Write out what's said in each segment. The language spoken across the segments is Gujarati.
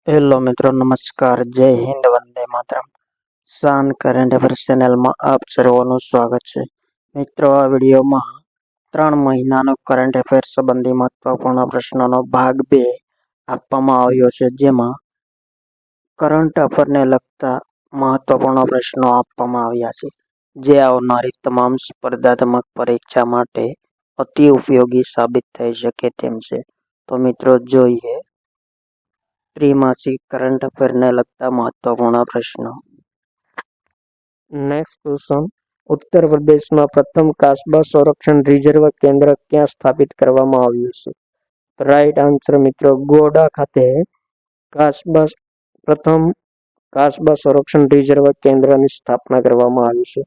હેલો મિત્રો, નમસ્કાર, જય હિન્દ, વંદે માતરમ. શાન કરંટ અફેર્સ ચેનલમાં આપ સર્વનું સ્વાગત છે. મિત્રો, આ વિડીયોમાં 3 મહિનાનો કરંટ અફેર્સ સંબંધી મહત્વપૂર્ણ પ્રશ્નોનો ભાગ 2 આપવામાં આવ્યો છે, જેમાં કરંટ અફેરને લગતા મહત્વપૂર્ણ પ્રશ્નો આપવામાં આવ્યા છે, જે આવનારી તમામ સ્પર્ધાત્મક પરીક્ષા માટે અતિ ઉપયોગી સાબિત થઈ શકે તેમ છે. તો મિત્રો, જોઈએ ત્રિમાસિક કરંટ અફેરને લગતા મહત્વપૂર્ણ પ્રશ્નો. Next question. ઉત્તર પ્રદેશમાં પ્રથમ કાસબા સંરક્ષણ રિઝર્વ કેન્દ્ર ક્યાં સ્થાપિત કરવામાં આવ્યું છે? રાઈટ આન્સર મિત્રો, ગોડા ખાતે પ્રથમ કાસબા સંરક્ષણ રિઝર્વ કેન્દ્રની સ્થાપના કરવામાં આવી છે.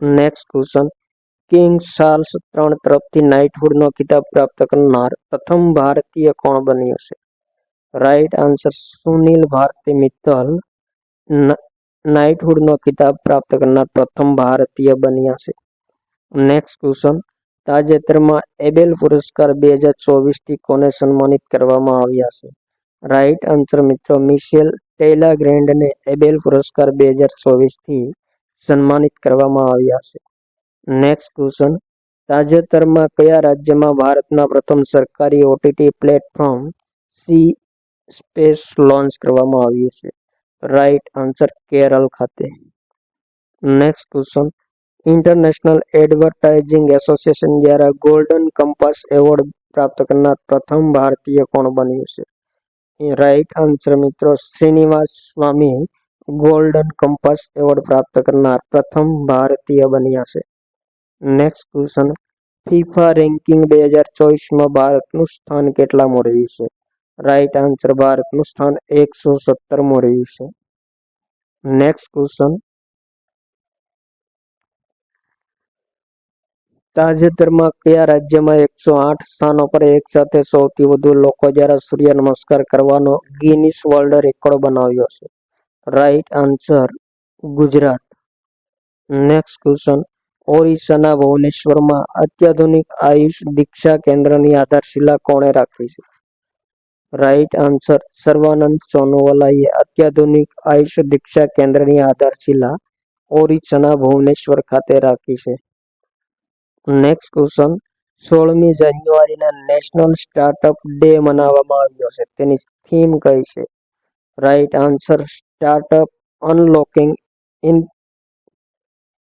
Next question. King Charles III તરફથી નાઇટહુડનો ખિતાબ પ્રાપ્ત કરનાર પ્રથમ ભારતીય કોણ બન્યો છે? રાઈટ આન્સર, સુનિલ ભારતી મિત્તલ નાઇટહુડનો ખિતાબ પ્રાપ્ત કરનાર પ્રથમ ભારતીય બન્યા છે. Next question. તાજેતરમાં એબેલ પુરસ્કાર 2024થી કોને સન્માનિત કરવામાં આવ્યા છે? રાઈટ આન્સર મિત્રો, મિશેલ ટેલાગ્રેન્ડને એબેલ પુરસ્કાર 2024થી સન્માનિત કરવામાં આવ્યા છે. Next question. તાજેતરમાં કયા રાજ્યમાં ભારતના પ્રથમ સરકારી OTT platform C space launch કરવામાં આવ્યું છે? રાઈટ આન્સર, કેરળ ખાતે. Next question. International advertising association દ્વારા ગોલ્ડન કમ્પાસ એવોર્ડ પ્રાપ્ત કરનાર પ્રથમ ભારતીય કોણ બન્યું છે? રાઈટ આન્સર મિત્રો, શ્રીનિવાસ સ્વામી ગોલ્ડન કમ્પાસ એવોર્ડ પ્રાપ્ત કરનાર પ્રથમ ભારતીય બન્યા છે. Next question. ફીફા રેન્કિંગ 2024માં ભારતનું સ્થાન કેટલામું રહ્યું છે? રાઈટ આન્સર, ભારતનું સ્થાન 117મું રહ્યું છે. Next question. તાજેતરમાં કયા રાજ્યમાં 108 સ્થાનો પર એકસાથે સૌથી વધુ લોકો દ્વારા સૂર્ય નમસ્કાર કરવાનો ગિનિસ વર્લ્ડ રેકોર્ડ બનાવ્યો છે? Right answer, Gujarat. Next question. ઓરિસ્સાના ભુવનેશ્વરમાં અત્યાધુનિક આયુષ દીક્ષા કેન્દ્રની આધારશિલા કોણે રાખી છે? રાઈટ આન્સર, સર્વાનંદ સોનોવાલાએ અત્યાધુનિક આયુષ દીક્ષા કેન્દ્રની આધારશિલા ઓરિસ્સાના ભુવનેશ્વર ખાતે રાખી છે. Next question. 16મી જાન્યુઆરીના નેશનલ સ્ટાર્ટઅપ ડે મનાવવામાં આવ્યો છે, તેની થીમ કઈ છે? Right answer, startup unlocking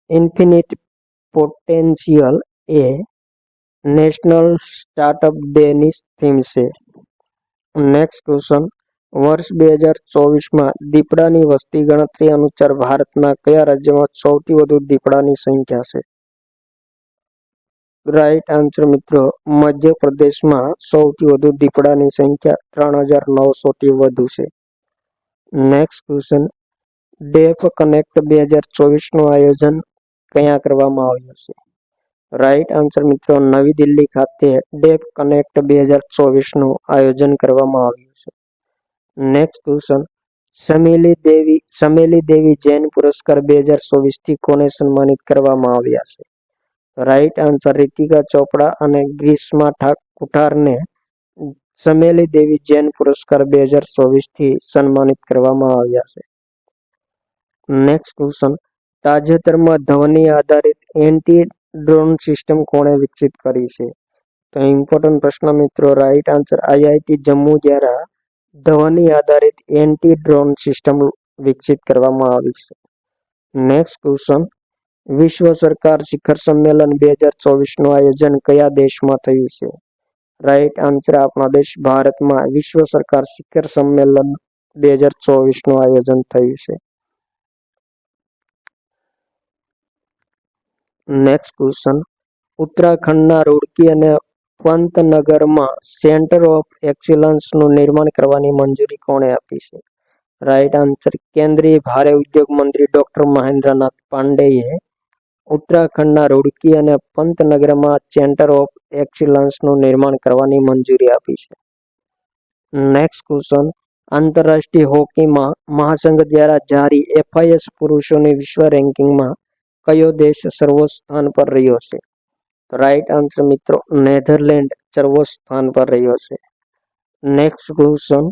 infinite potential એ નેશનલ સ્ટાર્ટઅપ ડેની થીમ છે. Next question. વર્ષ 2024માં દીપડાની વસ્તી ગણતરી અનુસાર ભારતના કયા રાજ્યમાં સૌથી વધુ દીપડાની સંખ્યા છે? રાઈટ આન્સર મિત્રો, મધ્યપ્રદેશમાં સૌથી વધુ દીપડાની સંખ્યા 3900થી વધુ છે. Next question. ડેફ કનેક્ટ 2024નું આયોજન ક્યાં કરવામાં આવ્યું છે? રાઈટ આન્સર મિત્રો, નવી દિલ્હી ખાતે ડેફ કનેક્ટ 2024નું આયોજન કરવામાં આવ્યું છે. Next question. સમેલી દેવી જૈન પુરસ્કાર 2024થી કોને સન્માનિત કરવામાં આવ્યા છે? રાઈટ આન્સર, રીતિકા ચોપડા અને ગ્રીષ્મા કુઠારને સમેલી દેવી જૈન પુરસ્કાર 2024થી સન્માનિત કરવામાં આવ્યા છે. Next question. તાજેતરમાં ધ્વનિ આધારિત એન્ટી ડ્રોન સિસ્ટમ કોણે વિકસિત કરી છે? તો ઇમ્પોર્ટન્ટ પ્રશ્ન મિત્રો, રાઈટ આન્સર, આઈઆઈટી જમ્મુ દ્વારા ધ્વનિ આધારિત એન્ટી ડ્રોન સિસ્ટમ વિકસિત કરવામાં આવી છે. Next question. વિશ્વ સરકાર શિખર સંમેલન 2024નું આયોજન કયા દેશમાં થયું છે? રાઈટ આન્સર, આપણા દેશ ભારતમાં વિશ્વ સરકાર શિખર સંમેલન 2024નું આયોજન થયું છે. Next question. ઉત્તરાખંડના રૂડકી અને પંતનગરમાં સેન્ટર ઓફ એક્સિલન્સનું નિર્માણ કરવાની મંજૂરી કોણે આપી છે? રાઈટ આન્સર, કેન્દ્રીય ભારે ઉદ્યોગ મંત્રી ડોક્ટર મહેન્દ્રનાથ પાંડેએ ઉત્તરાખંડના રૂડકી અને પંતનગરમાં સેન્ટર ઓફ એક્સિલન્સનું નિર્માણ કરવાની મંજૂરી આપી છે. Next question. આંતરરાષ્ટ્રીય હોકી મહાસંઘ દ્વારા જારી FIS પુરુષોની વિશ્વ રેન્કિંગમાં કયો દેશ સર્વોચ્ચ સ્થાન પર રહ્યો છે? રાઈટ આન્સર મિત્રો, નેધરલેન્ડ સર્વોચ્ચ સ્થાન પર રહ્યો છે. Next question.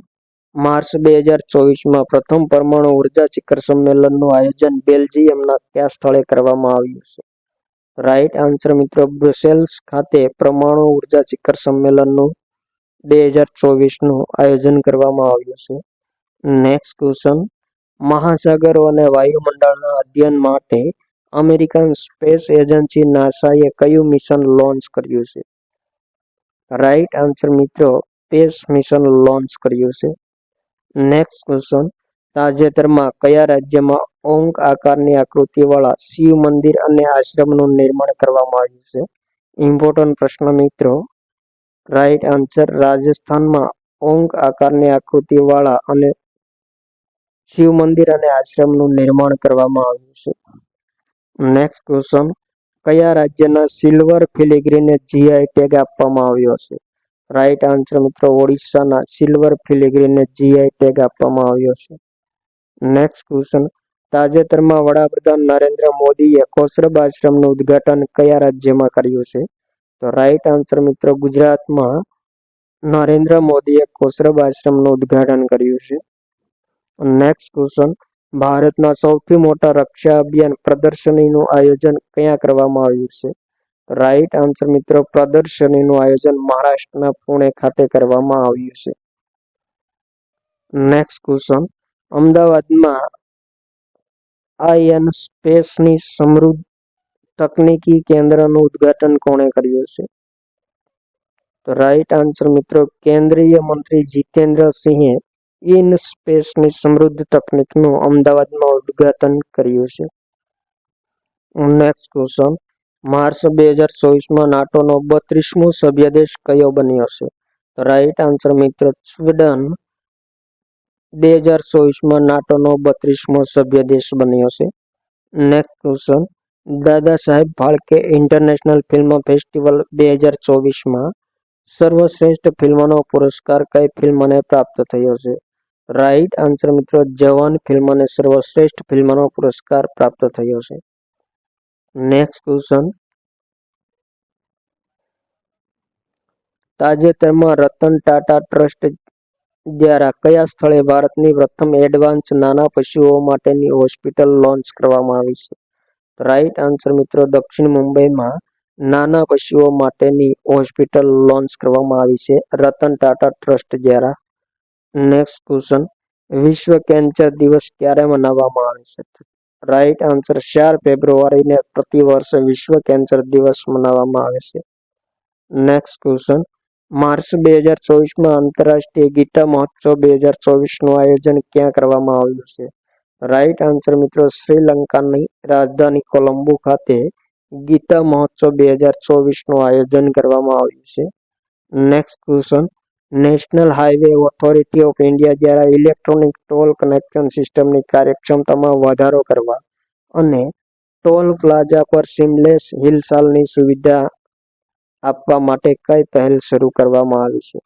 માર્ચ 2024માં પ્રથમ પરમાણુ ઉર્જા શિખર સંમેલનનું આયોજન બેલ્જિયમના કયા સ્થળે કરવામાં આવ્યું છે? રાઈટ આન્સર મિત્રો બ્રુસેલ્સ ખાતે પરમાણુ ઉર્જા શિખર સંમેલનનું 2024નું આયોજન કરવામાં આવ્યું છે. નેક્સ્ટ ક્વેશ્ચન, મહાસાગરો અને વાયુમંડળના અધ્યયન માટે અમેરિકન સ્પેસ એજન્સી નાસાએ કયું મિશન લોન્ચ કર્યું છે? રાઈટ આન્સર મિત્રો સ્પેસ મિશન લોન્ચ કર્યું છે. નેક્સ્ટ ક્વેશ્ચન, તાજેતરમાં કયા રાજ્યમાં ઓંક આકારની આકૃતિવાળા શિવ મંદિર અને આશ્રમનું નિર્માણ કરવામાં આવ્યું છે? ઇમ્પોર્ટન્ટ પ્રશ્ન મિત્રો. રાઈટ આન્સર રાજસ્થાનમાં ઓંક આકારની આકૃતિવાળા અને શિવ મંદિર અને આશ્રમનું નિર્માણ કરવામાં આવ્યું છે. નેક્સ્ટ ક્વેશ્ચન, કયા રાજ્યના સિલ્વર ફિલિગ્રીને જીઆઈ ટેગ આપવામાં આવ્યો છે? રાઈટ આન્સર મિત્રો ઓડિશાના સિલ્વર ફિલિગ્રીને જીઆઈ ટેગ આપવામાં આવ્યો છે. નેક્સ્ટ ક્વેશ્ચન, તાજેતરમાં વડાપ્રધાન નરેન્દ્ર મોદીએ કોસરબ આશ્રમનું ઉદ્ઘાટન કયા રાજ્યમાં કર્યું છે? તો રાઈટ આન્સર મિત્રો ગુજરાતમાં નરેન્દ્ર મોદીએ કોસરબ આશ્રમનું ઉદ્ઘાટન કર્યું છે. નેક્સ્ટ ક્વેશ્ચન, ભારતના સૌથી મોટા રક્ષા અભિયાન પ્રદર્શનીનું આયોજન ક્યાં કરવામાં આવ્યું છે? રાઈટ આન્સર મિત્રો પ્રદર્શનીનું આયોજન મહારાષ્ટ્રના પુણે ખાતે કરવામાં આવ્યું છે. નેક્સ્ટ ક્વેશ્ચન, અમદાવાદમાં આઈએન સ્પેસની સમૃદ્ધ તકનીકી કેન્દ્રનું ઉદ્ઘાટન કોણે કર્યું છે? તો રાઈટ આન્સર મિત્રો કેન્દ્રીય મંત્રી જીતેન્દ્રસિંહે ઇન સ્પેસની સમૃદ્ધ તકનીકનું અમદાવાદમાં ઉદ્ઘાટન કર્યું છે. નેક્સ્ટ ક્વેશ્ચન, માર્ચ 2024માં નાટોનો 32મો સભ્ય દેશ કયો બન્યો છે? તો રાઈટ આન્સર મિત્રો સ્વીડન 2024માં નાટોનો 32મો સભ્ય દેશ બન્યો છે. Next question, Dada Saheb Phalke international film festival 2024માં સર્વશ્રેષ્ઠ ફિલ્મનો પુરસ્કાર કઈ ફિલ્મને પ્રાપ્ત થયો છે? રાઈટ આન્સર મિત્રો જવાન ફિલ્મને સર્વશ્રેષ્ઠ ફિલ્મનો પુરસ્કાર પ્રાપ્ત થયો છે. નેક્સ્ટ ક્વેશ્ચન, તાજેતરમાં રતન ટાટા ટ્રસ્ટ દ્વારા કયા સ્થળે ભારતની પ્રથમ એડવાન્સ નાના પશુઓ માટેની હોસ્પિટલ લોન્ચ કરવામાં આવી છે? રાઈટ આન્સર મિત્રો દક્ષિણ મુંબઈમાં નાના પશુઓ માટેની હોસ્પિટલ લોન્ચ કરવામાં આવી છે રતન ટાટા ટ્રસ્ટ દ્વારા. નેક્સ્ટ ક્વેશ્ચન, વિશ્વ કેન્સર દિવસ ક્યારે મનાવવામાં આવે છે? રાઈટ આન્સર 4 ફેબ્રુઆરીને પ્રતિ વર્ષ વિશ્વ કેન્સર દિવસ મનાવવામાં આવે છે. નેક્સ્ટ ક્વેશ્ચન, માર્ચ 2024માં આંતરરાષ્ટ્રીય ગીતા મહોત્સવ 2024નું આયોજન ક્યાં કરવામાં આવ્યું છે? રાઈટ આન્સર મિત્રો શ્રીલંકાની રાજધાની કોલંબો ખાતે ગીતા મહોત્સવ 2024નું આયોજન કરવામાં આવ્યું છે. Next question, national highway authority of India દ્વારા ઇલેક્ટ્રોનિક ટોલ કનેક્શન સિસ્ટમની કાર્યક્ષમતામાં વધારો કરવા અને ટોલ પ્લાઝા પર સીમલેસ હિલચાલની સુવિધા આપવા માટે કઈ પહેલ શરૂ કરવામાં આવી છે?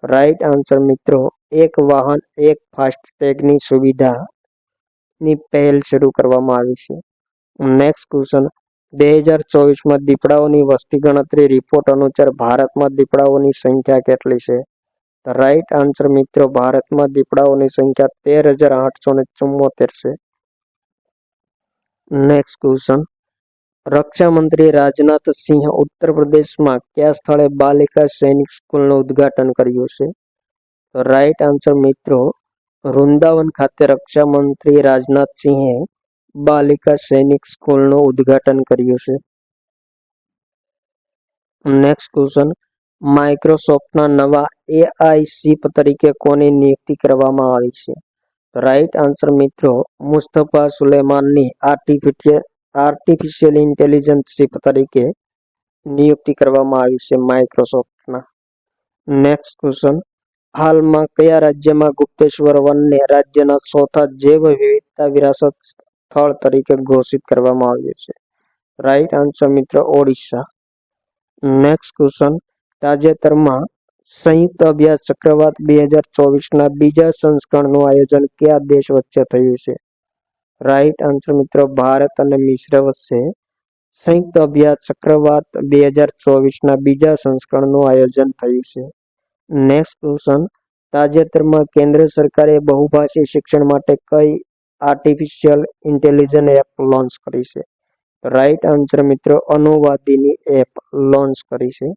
રાઈટ આન્સર મિત્રો એક વાહન એક ફાસ્ટેગની સુવિધાની પહેલ શરૂ કરવામાં આવી છે. નેક્સ્ટ ક્વેશ્ચન, 2024માં દીપડાઓની વસ્તી ગણતરી રિપોર્ટ અનુસાર ભારતમાં દીપડાઓની સંખ્યા કેટલી છે? રાઈટ આન્સર મિત્રો ભારતમાં દીપડાઓની સંખ્યા 13,874 છે. નેક્સ્ટ ક્વેશ્ચન, રક્ષા મંત્રી રાજનાથ સિંહ ઉત્તર પ્રદેશમાં કયા સ્થળે બાલિકા સૈનિક સ્કૂલનું ઉદ્ઘાટન કર્યું છે? રાઈટ આન્સર મિત્રો વૃંદાવન ખાતે રક્ષા મંત્રી રાજનાથ સિંહે બાલિકા સૈનિક સ્કૂલનું ઉદ્ઘાટન કર્યું છે. નેક્સ્ટ ક્વેશ્ચન, માઇક્રોસોફ્ટના નવા એઆઈ ચીફ તરીકે કોની નિયુક્તિ કરવામાં આવી છે? રાઈટ આન્સર મિત્રો મુસ્તફા સુલેમાનની આર્ટિફિશિયલ ઇન્ટેલિજન્સ ચીફ તરીકે નિયુક્તિ કરવામાં આવી છે માઇક્રોસોફ્ટના. નેક્સ્ટ ક્વેશ્ચન, હાલમાં કયા રાજ્યમાં ગુપ્તેશ્વર વનને રાજ્યના ચોથા જૈવ વિવિધતા વિરાસત સ્થળ તરીકે ઘોષિત કરવામાં આવ્યું છે? રાઈટ આન્સર મિત્રો ઓડિશા. નેક્સ્ટ ક્વેશ્ચન, તાજેતરમાં સંયુક્ત અભ્યાસ ચક્રવાત 2024ના બીજા સંસ્કરણનું આયોજન કયા દેશ વચ્ચે થયું છે? રાઈટ આન્સર મિત્રો ભારત અને મિસ્ર વચ્ચે સંયુક્ત અભ્યાસ ચક્રવાત 2024ના બીજા સંસ્કરણનું આયોજન થયું છે. નેક્સ્ટ ક્વેશ્ચન, તાજેતરમાં કેન્દ્ર સરકારે બહુભાષી શિક્ષણ માટે કઈ આર્ટિફિશિયલ ઇન્ટેલિજન્સ એપ લોન્ચ કરી છે? રાઈટ આન્સર મિત્રો અનુવાદીની એપ લોન્ચ કરી છે.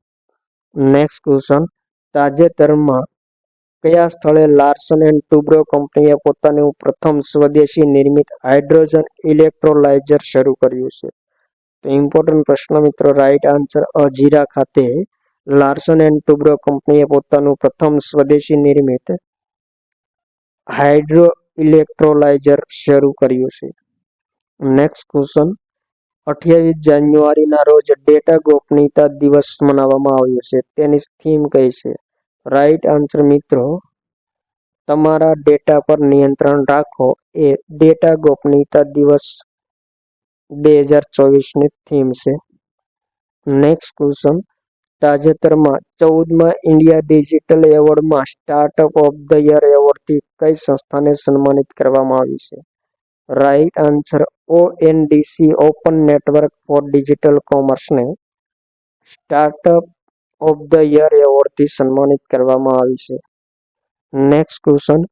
નેક્સ્ટ ક્વેશ્ચન, તાજેતરમાં કયા સ્થળે લાર્સન એન્ડ ટુબ્રો કંપનીએ પોતાનું પ્રથમ સ્વદેશી નિર્મિત હાઇડ્રોજન ઇલેક્ટ્રોલાઇઝર શરૂ કર્યું છે? તો ઇમ્પોર્ટન્ટ પ્રશ્ન મિત્રો, રાઈટ આન્સર અજીરા ખાતે લાર્સન એન્ડ ટુબ્રો કંપનીએ પોતાનું પ્રથમ સ્વદેશી નિર્મિત હાઇડ્રો ઇલેક્ટ્રોલાઇઝર શરૂ કર્યું છે. નેક્સ્ટ ક્વેશ્ચન, 28 જાન્યુઆરીના રોજ ડેટા ગોપનીયતા દિવસ મનાવવામાં આવ્યો છે. તેની થીમ કઈ છે? રાઈટ આન્સર મિત્રો તમારા ડેટા પર નિયંત્રણ રાખો એ ડેટા ગોપનીયતા દિવસ 2024ની થીમ છે. નેક્સ્ટ ક્વેશ્ચન, તાજેતરમાં 14મા ઇન્ડિયા ડિજિટલ એવોર્ડમાં સ્ટાર્ટઅપ ઓફ ધ યર એવોર્ડથી કઈ સંસ્થાને સન્માનિત કરવામાં આવી છે? Right answer ONDC open network for digital કોમર્સને સ્ટાર્ટઅપ ઓફ ધ યર એવોર્ડથી સન્માનિત કરવામાં આવી છે. નેક્સ્ટ ક્વેશ્ચન,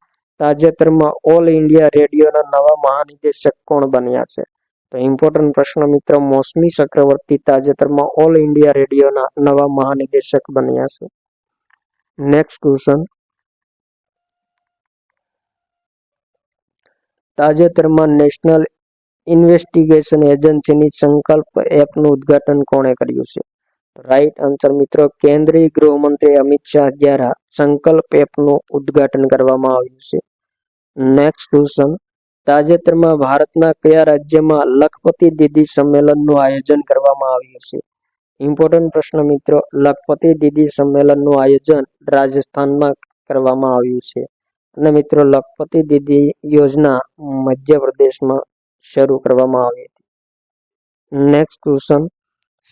તાજેતરમાં ઓલ ઇન્ડિયા રેડિયોના નવા મહાનિદેશક કોણ બન્યા છે? તો ઇમ્પોર્ટન્ટ પ્રશ્ન મિત્રો, મોસમી ચક્રવર્તી તાજેતરમાં ઓલ ઇન્ડિયા રેડિયોના નવા મહાનિદેશક બન્યા છે. નેક્સ્ટ ક્વેશ્ચન, તાજેતરમાં નેશનલ ઇન્વેસ્ટિગેશન એજન્સીની સંકલ્પ એપનું ઉદ્ઘાટન કોણે કર્યું છે? રાઈટ આન્સર મિત્રો કેન્દ્રીય ગૃહમંત્રી અમિત શાહ દ્વારા સંકલ્પ એપનું ઉદ્ઘાટન કરવામાં આવ્યું છે. નેક્સ્ટ ક્વેશ્ચન, તાજેતરમાં ભારતના કયા રાજ્યમાં લખપતિ દીદી સંમેલનનું આયોજન કરવામાં આવ્યું છે? ઇમ્પોર્ટન્ટ પ્રશ્ન મિત્રો, લખપતિ દીદી સંમેલનનું આયોજન રાજસ્થાનમાં કરવામાં આવ્યું છે અને મિત્રો લખપતિ દીદી યોજના મધ્યપ્રદેશમાં શરૂ કરવામાં આવી હતી. નેક્સ્ટ ક્વેશ્ચન,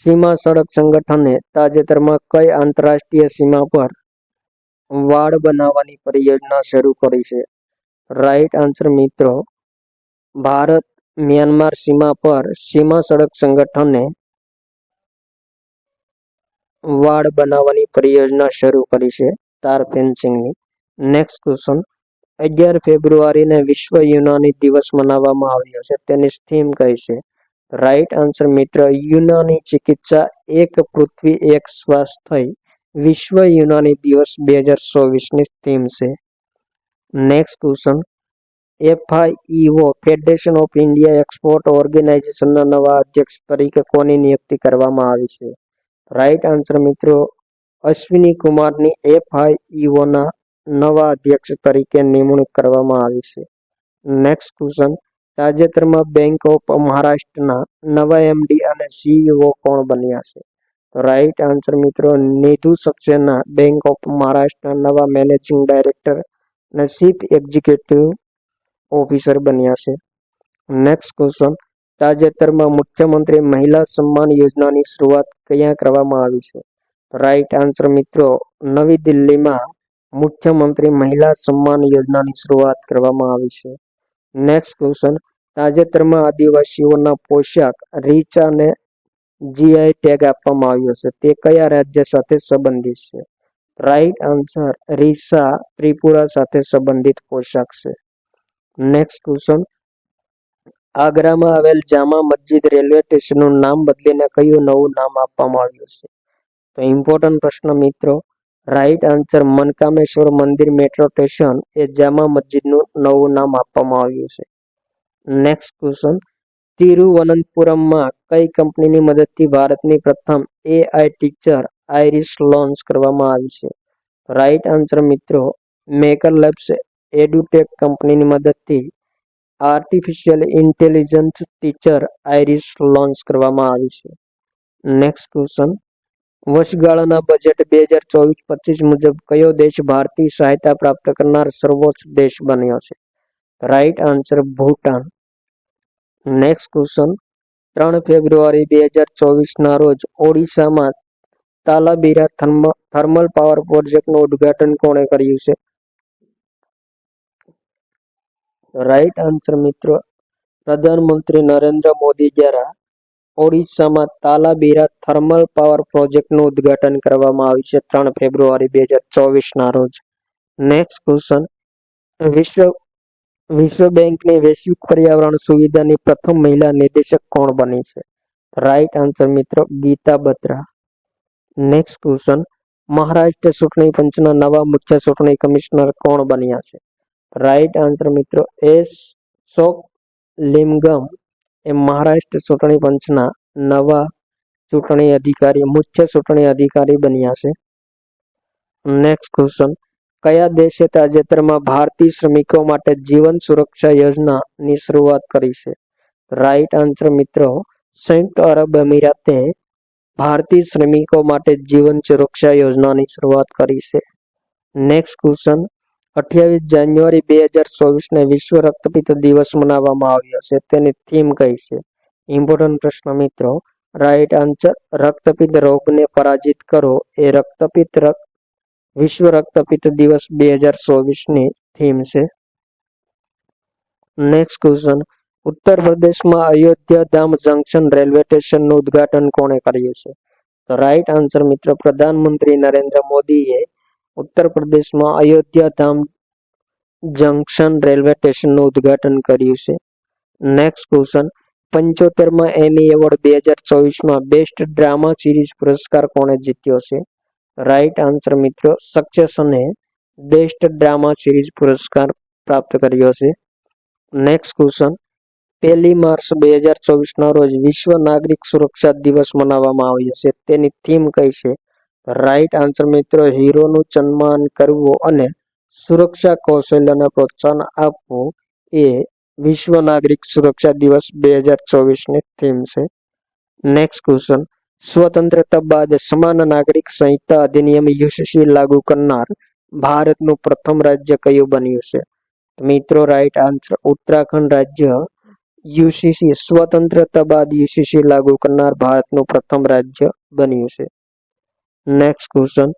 સીમા સડક સંગઠને તાજેતરમાં કઈ આંતરરાષ્ટ્રીય સીમા પર વાડ બનાવવાની પરિયોજના શરૂ કરી છે? રાઈટ આન્સર મિત્રો ભારત મ્યાનમાર સીમા પર સીમા સડક સંગઠને વાડ બનાવવાની પરિયોજના શરૂ કરી છે, તાર ફેન્સિંગની. નેક્સ્ટ ક્વેશ્ચન, 11 ફેબ્રુઆરીને વિશ્વ યુનાની દિવસ મનાવવામાં આવ્યો છે. તેની થીમ કઈ છે? રાઈટ આન્સર મિત્ર યુનાની ચિકિત્સા એક પૃથ્વી એક શ્વાસ થઈ વિશ્વ યુનાની દિવસ 2024ની થીમ છે. Next question, FIEO federation of India export ઓર્ગેનાઇઝેશનના નવા અધ્યક્ષ તરીકે કોની નિયુક્તિ કરવામાં આવી છે? રાઈટ આન્સર મિત્રો અશ્વિની કુમારની FIEOના નવા અધ્યક્ષ તરીકે નિમણૂક કરવામાં આવી છે. નેક્સ્ટ ક્વેશ્ચન, તાજેતરમાં બેંક ઓફ મહારાષ્ટ્રના નવા MD અને CEO કોણ બન્યા છે? રાઈટ આન્સર મિત્રો નિધુ સક્સેના બેંક ઓફ મહારાષ્ટ્રના નવા મેનેજિંગ ડાયરેક્ટર અને ચીફ એક્ઝિક્યુટિવ ઓફિસર બન્યા છે. નેક્સ્ટ ક્વેશ્ચન, તાજેતરમાં મુખ્યમંત્રી મહિલા સન્માન યોજનાની શરૂઆત ક્યાં કરવામાં આવી છે? રાઈટ આન્સર મિત્રો નવી દિલ્હીમાં મુખ્યમંત્રી મહિલા સન્માન યોજનાની શરૂઆત કરવામાં આવી છે. નેક્સ્ટ ક્વેશ્ચન, તાજેતરમાં આદિવાસીઓના પોશાક રીચાને GI ટેગ આપવામાં આવ્યો છે. તે કયા રાજ્ય સાથે સંબંધિત છે? રાઈટ આન્સર રીસા ત્રિપુરા સાથે સંબંધિત પોશાક છે. નેક્સ્ટ ક્વેશ્ચન, આગ્રામાં આવેલ જામા મસ્જિદ રેલવે સ્ટેશનનું નામ બદલીને કયું નવું નામ આપવામાં આવ્યું છે? તો ઇમ્પોર્ટન્ટ પ્રશ્ન મિત્રો, રાઈટ આન્સર મનકામેશ્વર મંદિર મેટ્રો સ્ટેશન એ જામા મસ્જિદનું નવું નામ આપવામાં આવ્યું છે. નેક્સ્ટ ક્વેશ્ચન, તિરુવનંતપુરમમાં કઈ કંપનીની મદદથી ભારતની પ્રથમ AI ટીચર આઈરિસ લોન્ચ કરવામાં આવી છે? રાઈટ આન્સર મિત્રો મેકર લેબ્સ એડ્યુટેક કંપનીની મદદથી artificial intelligence teacher iris launch કરવામાં આવી છે. નેક્સ્ટ ક્વેશ્ચન, વર્ષગાળાના બજેટ 2024-25 મુજબ કયો દેશ ભારતીય સહાયતા પ્રાપ્ત કરનાર સર્વોચ્ચ દેશ બન્યો છે? Right answer Bhutan. Next question, 3 ફેબ્રુઆરી 2024ના રોજ ઓડિશામાં તાલાબીરા થર્મલ પાવર પ્રોજેક્ટનું ઉદ્ઘાટન કોણે કર્યું છે? રાઈટ આન્સર મિત્રો પ્રધાનમંત્રી નરેન્દ્ર મોદી દ્વારા ઓડિશામાં તાલાબીરા થર્મલ પાવર પ્રોજેક્ટનું ઉદ્ઘાટન કરવામાં આવ્યું છે 3 ફેબ્રુઆરી 2024ના રોજ. નેક્સ્ટ ક્વેશ્ચન, વિશ્વ વિશ્વ બેંકની વૈશ્વિક પર્યાવરણ સુવિધાની પ્રથમ મહિલા નિદેશક કોણ બની છે? રાઈટ આન્સર મિત્રો ગીતા બત્રા. નેક્સ્ટ ક્વેશ્ચન, મહારાષ્ટ્ર ચૂંટણી પંચના નવા મુખ્ય ચૂંટણી કમિશનર કોણ બન્યા છે? રાઈટ આન્સર મિત્રો એસ શોક લિમગમ એ મહારાષ્ટ્ર ચૂંટણી પંચના નવા મુખ્ય ચૂંટણી અધિકારી બન્યા છે. નેક્સ્ટ ક્વેશ્ચન, કયા દેશે તાજેતરમાં ભારતીય શ્રમિકો માટે જીવન સુરક્ષા યોજનાની શરૂઆત કરી છે? રાઈટ આન્સર મિત્રો સંયુક્ત અરબ અમીરાતે ભારતીય શ્રમિકો માટે જીવન સુરક્ષા યોજનાની શરૂઆત કરી છે. નેક્સ્ટ ક્વેશ્ચન, 28 જાન્યુઆરી 2024ને વિશ્વ રક્તપિત્ત દિવસ મનાવવામાં આવ્યો છે. તેની થીમ કઈ છે? ઇમ્પોર્ટન્ટ પ્રશ્ન મિત્રો. રાઈટ આન્સર રક્તપિત્ત રોગને પરાજિત કરો એ વિશ્વ રક્તપિત્ત દિવસ 2024ની થીમ છે. નેક્સ્ટ ક્વેશ્ચન, ઉત્તર પ્રદેશમાં અયોધ્યાધામ જંકશન રેલવે સ્ટેશનનું ઉદ્ઘાટન કોણે કર્યું છે? તો રાઈટ આન્સર મિત્રો પ્રધાનમંત્રી નરેન્દ્ર મોદીએ ઉત્તર પ્રદેશમાં અયોધ્યાધામ જંકશન રેલવે સ્ટેશનનું ઉદ્ઘાટન કર્યું છે. નેક્સ્ટ ક્વેશ્ચન, 75માં એમી એવોર્ડ 2024માં બેસ્ટ ડ્રામા સિરીઝ પુરસ્કાર કોણે જીત્યો છે? રાઈટ આન્સર મિત્રો સક્સેશને બેસ્ટ ડ્રામા સિરીઝ પુરસ્કાર પ્રાપ્ત કર્યો છે. નેક્સ્ટ ક્વેશ્ચન, 1 માર્ચ 2024ના રોજ વિશ્વ નાગરિક સુરક્ષા દિવસ મનાવવામાં આવ્યો છે. તેની થીમ કઈ છે? રાઈટ આન્સર મિત્રો હીરોનું સન્માન કરવું અને સુરક્ષા કૌશલ્યને પ્રોત્સાહન આપવું એ વિશ્વ નાગરિક સુરક્ષા દિવસ 2024ની થીમ છે. નેક્સ્ટ ક્વેશ્ચન, સ્વતંત્રતા બાદ સમાન નાગરિક સંહિતા અધિનિયમ યુસીસી લાગુ કરનાર ભારતનું પ્રથમ રાજ્ય કયું બન્યું છે? મિત્રો રાઈટ આન્સર ઉત્તરાખંડ રાજ્ય યુસીસી સ્વતંત્રતા બાદ યુસીસી લાગુ કરનાર ભારતનું પ્રથમ રાજ્ય બન્યું છે. નેક્સ્ટ ક્વેશ્ચન,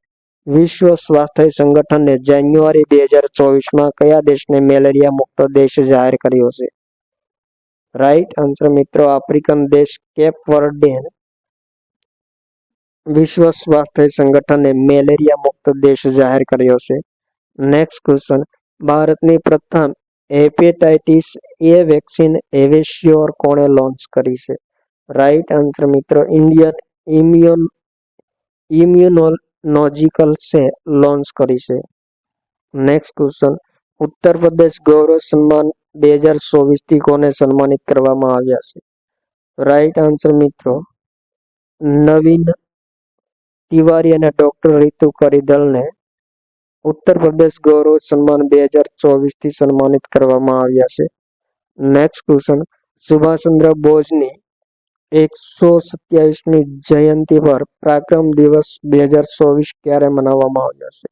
વિશ્વ સ્વાસ્થ્ય સંગઠને જાન્યુઆરી 2024માં કયા દેશને મેલેરિયા મુક્ત દેશ જાહેર કર્યો છે? રાઈટ આન્સર મિત્રો આફ્રિકન દેશ કેપ વર્ડે વિશ્વ સ્વાસ્થ્ય સંગઠને મેલેરિયા મુક્ત દેશ જાહેર કર્યો છે. નેક્સ્ટ ક્વેશ્ચન, ભારતની પ્રથમ હેપેટાઇટિસ એ વેક્સિન એવેશ્યોર કોણે લોન્ચ કરી છે? રાઈટ આન્સર મિત્રો ઇન્ડિયન ઇમ્યુનોલોજીકલ્સે લોન્ચ કરી છે. નેક્સ્ટ ક્વેશ્ચન, ઉત્તર પ્રદેશ ગૌરવ સન્માન 2024થી કોને સન્માનિત કરવામાં આવ્યા છે? રાઈટ આન્સર મિત્રો નવીન તિવારી અને ડોક્ટર રીતુ કરીદલને ઉત્તર પ્રદેશ ગૌરવ સન્માન 2024થી સન્માનિત કરવામાં આવ્યા છે. નેક્સ્ટ ક્વેશ્ચન, સુભાષચંદ્ર બોઝની 127મી જયંતિ પર પરાક્રમ દિવસ 2024 ક્યારે મનાવવામાં આવ્યો છે?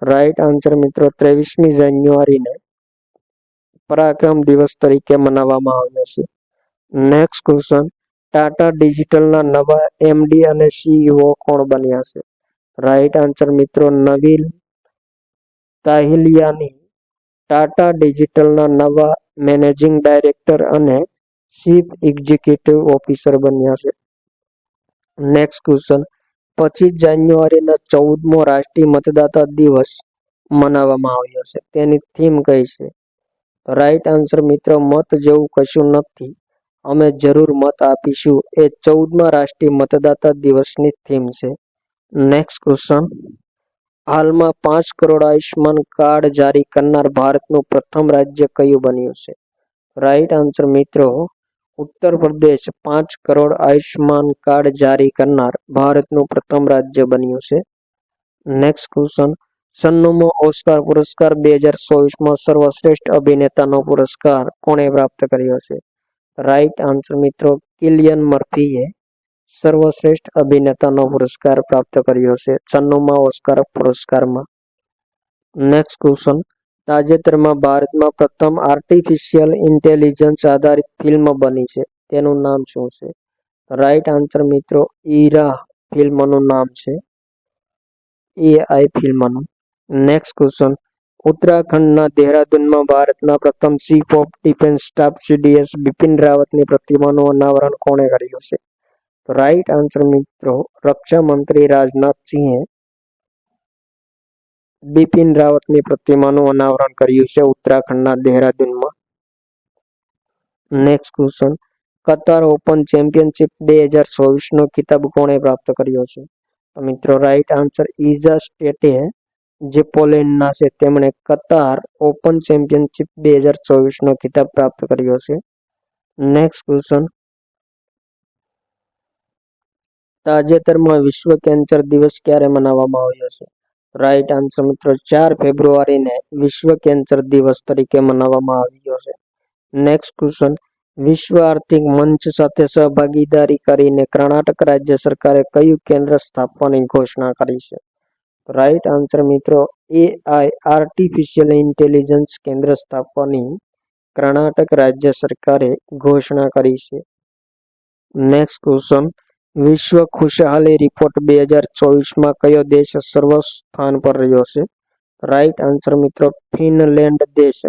રાઈટ આન્સર મિત્રો 23મી જાન્યુઆરીને પરાક્રમ દિવસ તરીકે મનાવવામાં આવ્યો છે. નેક્સ્ટ ક્વેશ્ચન, ટાટા ડિજિટલના નવા એમડી અને સીઈઓ કોણ બન્યા છે? રાઈટ આન્સર મિત્રો નવીન તાહિલિયાની ટાટા ડિજિટલના નવા મેનેજિંગ ડાયરેક્ટર અને ચીફ એક્ઝિક્યુટિવ ઓફિસર બન્યા છે. નેક્સ્ટ ક્વેશ્ચન, 25 જાન્યુઆરીને 14મો રાષ્ટ્રીય મતદાતા દિવસ મનાવવામાં આવ્યો છે. તેની થીમ કઈ છે? રાઈટ આન્સર મિત્રો મત જેવું કશું નથી, અમે જરૂર મત આપીશું એ 14મા રાષ્ટ્રીય મતદાતા દિવસની થીમ છે. નેક્સ્ટ ક્વેશ્ચન, હાલમાં 5 કરોડ આયુષ્માન કાર્ડ જારી કરનાર ભારતનું પ્રથમ રાજ્ય કયું બન્યું છે? રાઈટ આન્સર મિત્રો ઉત્તર પ્રદેશ 5 કરોડ આયુષ્માન કાર્ડ જારી કરનાર ભારતનું પ્રથમ રાજ્ય બન્યું છે. નેક્સ્ટ ક્વેશ્ચન, 96મો ઓસ્કાર પુરસ્કાર 2024માં સર્વશ્રેષ્ઠ અભિનેતાનો પુરસ્કાર કોણે પ્રાપ્ત કર્યો છે? રાઈટ આન્સર મિત્રો કિલિયન મર્ફીએ સર્વશ્રેષ્ઠ અભિનેતાનો પુરસ્કાર પ્રાપ્ત કર્યો છે 96મા ઓસ્કાર પુરસ્કારમાં. નેક્સ્ટ ક્વેશ્ચન, તાજેતરમાં ભારતમાં પ્રથમ આર્ટિફિશિયલ ઇન્ટેલિજન્સ આધારિત ફિલ્મ બની છે. તેનું નામ શું છે? રાઈટ આન્સર મિત્રો ઈરા ફિલ્મનું નામ છે, એઆઈ ફિલ્મનું. નેક્સ્ટ ક્વેશ્ચન, ઉત્તરાખંડના દેહરાદૂનમાં ભારતના પ્રથમ chief of defence staff CDS Bipin રાવતની પ્રતિમાનું અનાવરણ કોણે કર્યું છે? રાઈટ આન્સર મિત્રો રક્ષા મંત્રી રાજનાથ સિંહે બિપિન રાવતની પ્રતિમાનું અનાવરણ કર્યું છે ઉત્તરાખંડના દેહરાદૂનમાં. નેક્સ્ટ ક્વેશ્ચન, કતાર ઓપન ચેમ્પિયનશિપ 2024 નો ખિતાબ કોણે પ્રાપ્ત કર્યો છે? તો મિત્રો રાઈટ આન્સર ઈઝા સ્ટેટે, જે પોલેન્ડના છે, તેમણે કતાર ઓપન ચેમ્પિયનશિપ 2024 નો ખિતાબ પ્રાપ્ત કર્યો છે. નેક્સ્ટ ક્વેશ્ચન, તાજેતરમાં વિશ્વ કેન્સર દિવસ ક્યારે મનાવવામાં આવ્યો છે? રાઈટ આન્સર મિત્રો 4 ફેબ્રુઆરીને વિશ્વ કેન્સર દિવસ તરીકે મનાવવામાં આવ્યો છે. નેક્સ્ટ ક્વેશ્ચન, વિશ્વ આર્થિક મંચ સાથે સહભાગીદારી કરીને કર્ણાટક રાજ્ય સરકારે કયું કેન્દ્ર સ્થાપવાની ઘોષણા કરી છે? રાઈટ આન્સર મિત્રો એઆઈ આર્ટિફિશિયલ ઇન્ટેલિજન્સ કેન્દ્ર સ્થાપવાની કર્ણાટક રાજ્ય સરકારે ઘોષણા કરી છે. નેક્સ્ટ ક્વેશ્ચન, વિશ્વ ખુશહાલી રિપોર્ટ 2024 કયો દેશ સર્વ સ્થાન પર રહ્યો છે? રાઈટ આન્સર મિત્રો ફિનલેન્ડ દેશ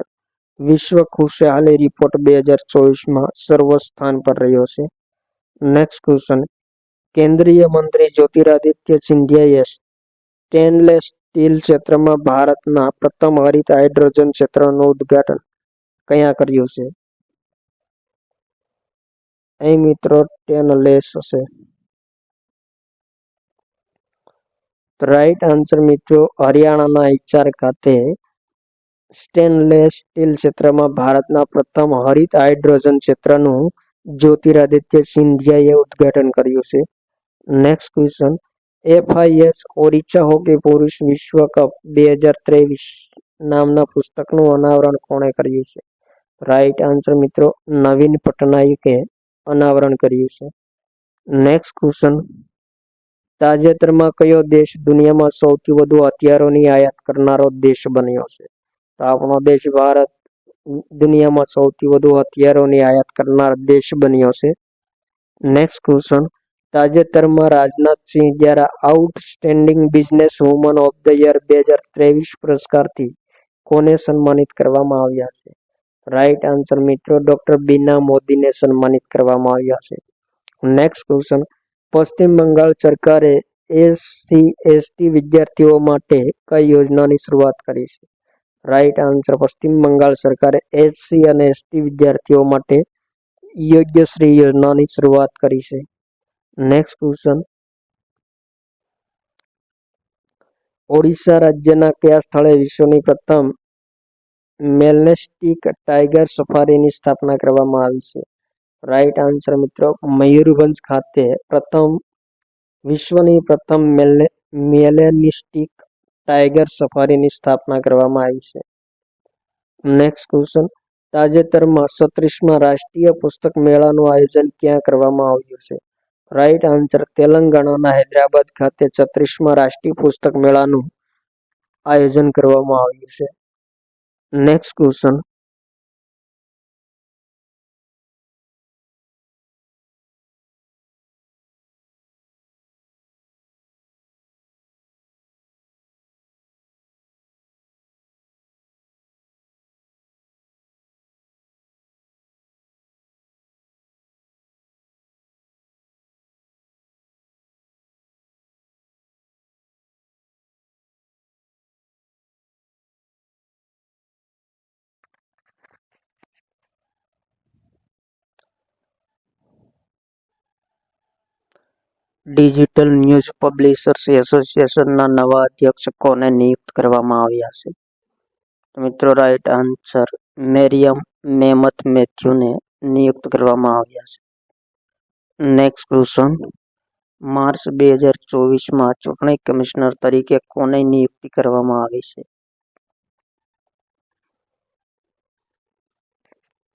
વિશ્વ ખુશહાલી રિપોર્ટ 2024 સર્વ સ્થાન પર રહ્યો છે. નેક્સ્ટ ક્વેશ્ચન, કેન્દ્રીય મંત્રી જ્યોતિરાદિત્ય સિંધિયાએ સ્ટેનલેસ સ્ટીલ ક્ષેત્રમાં ભારતના પ્રથમ હરિત હાઇડ્રોજન ક્ષેત્રનું ઉદ્ઘાટન ક્યાં કર્યું છે? અહીં મિત્રો સ્ટેનલેસ હશે. રાઈટ આન્સર મિત્રો હરિયાણાના હિસાર ખાતે સ્ટેનલેસ સ્ટીલ ક્ષેત્રમાં ભારતના પ્રથમ હરિત હાઇડ્રોજન ક્ષેત્રનું જ્યોતિરાદિત્ય સિંધિયાએ ઉદ્ઘાટન કર્યું છે. Next question, FIS Orissa hockey પુરુષ વિશ્વ કપ 2023 નામના પુસ્તકનું અનાવરણ કોણે કર્યું છે? રાઈટ આન્સર મિત્રો નવીન પટનાયકે અનાવરણ કર્યું છે. નેક્સ્ટ ક્વેશ્ચન, તાજેતરમાં કયો દેશ દુનિયામાં સૌથી વધુ હથિયારોની આયાત કરનારો દેશ બન્યો છે? તો આપણો દેશ ભારત દુનિયામાં સૌથી વધુ હથિયારોની આયાત કરનાર દેશ બન્યો છે. નેક્સ્ટ ક્વેશ્ચન, તાજેતરમાં રાજનાથસિંહ દ્વારા outstanding business woman of the year 2023 પુરસ્કારથી કોને સન્માનિત કરવામાં આવ્યા છે? રાઈટ આન્સર મિત્રો ડોક્ટર બીના મોદીને સન્માનિત કરવામાં આવ્યા છે. નેક્સ્ટ ક્વેશ્ચન, પશ્ચિમ બંગાળ સરકારે SC/ST વિદ્યાર્થીઓ માટે કઈ યોજનાની શરૂઆત કરી છે? રાઈટ આન્સર પશ્ચિમ બંગાળ સરકારે SC અને ST વિદ્યાર્થીઓ માટે યોગ્યશ્રી યોજનાની શરૂઆત કરી છે. નેક્સ્ટ ક્વેશ્ચન, ઓડિશા રાજ્યના કયા સ્થળે વિશ્વની પ્રથમ મેલેસ્ટિક ટાઇગર સફારીની સ્થાપના કરવામાં આવી છે? રાઈટ આન્સર મિત્રો મયુરભંજ ખાતે વિશ્વની પ્રથમ મેલેનિસ્ટિક ટાઇગર સફારીની સ્થાપના કરવામાં આવી છે. નેક્સ્ટ ક્વેશ્ચન, તાજેતરમાં 36મા રાષ્ટ્રીય પુસ્તક મેળાનું આયોજન ક્યાં કરવામાં આવ્યું છે? રાઈટ આન્સર તેલંગાણાના હૈદરાબાદ ખાતે 36મા રાષ્ટ્રીય પુસ્તક મેળાનું આયોજન કરવામાં આવ્યું છે. નેક્સ્ટ ક્વેશ્ચન, ડિજિટલ ન્યૂઝ પબ્લિશર્સ એસોસિએશનના નવા અધ્યક્ષ કોને નિયુક્ત કરવામાં આવ્યા છે? મિત્રો રાઈટ આન્સર મેરિયમ મેમથ મેથ્યુને નિયુક્ત કરવામાં આવ્યા છે. નેક્સ્ટ ક્વેશ્ચન, માર્ચ 2024 ચૂંટણી કમિશનર તરીકે કોની નિયુક્તિ કરવામાં આવી છે?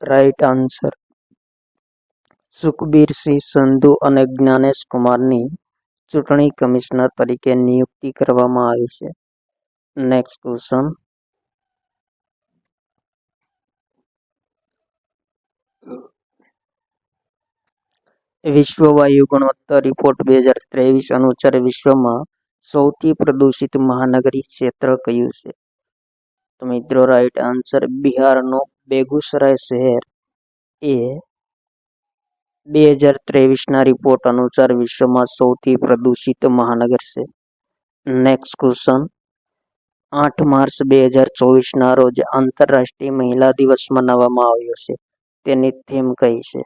રાઈટ આન્સર સુખબીરસિંહ સંધુ અને જ્ઞાનેશ કુમારની ચૂંટણી કમિશનર તરીકે નિયુક્તિ કરવામાં આવી છે. નેક્સ્ટ ક્વેશ્ચન, વિશ્વ વાયુ ગુણવત્તા રિપોર્ટ 2023 અનુસાર વિશ્વમાં સૌથી પ્રદૂષિત મહાનગરી ક્ષેત્ર કયું છે? તો મિત્રો રાઈટ આન્સર બિહારનું બેગુસરાય શહેર એ 2023ના રિપોર્ટ અનુસાર વિશ્વમાં સૌથી પ્રદૂષિત મહાનગર છે. નેક્સ્ટ ક્વેશ્ચન, 8 માર્ચ 2024ના રોજ આંતરરાષ્ટ્રીય મહિલા દિવસ મનાવવામાં આવ્યો છે. તેની થીમ કઈ છે?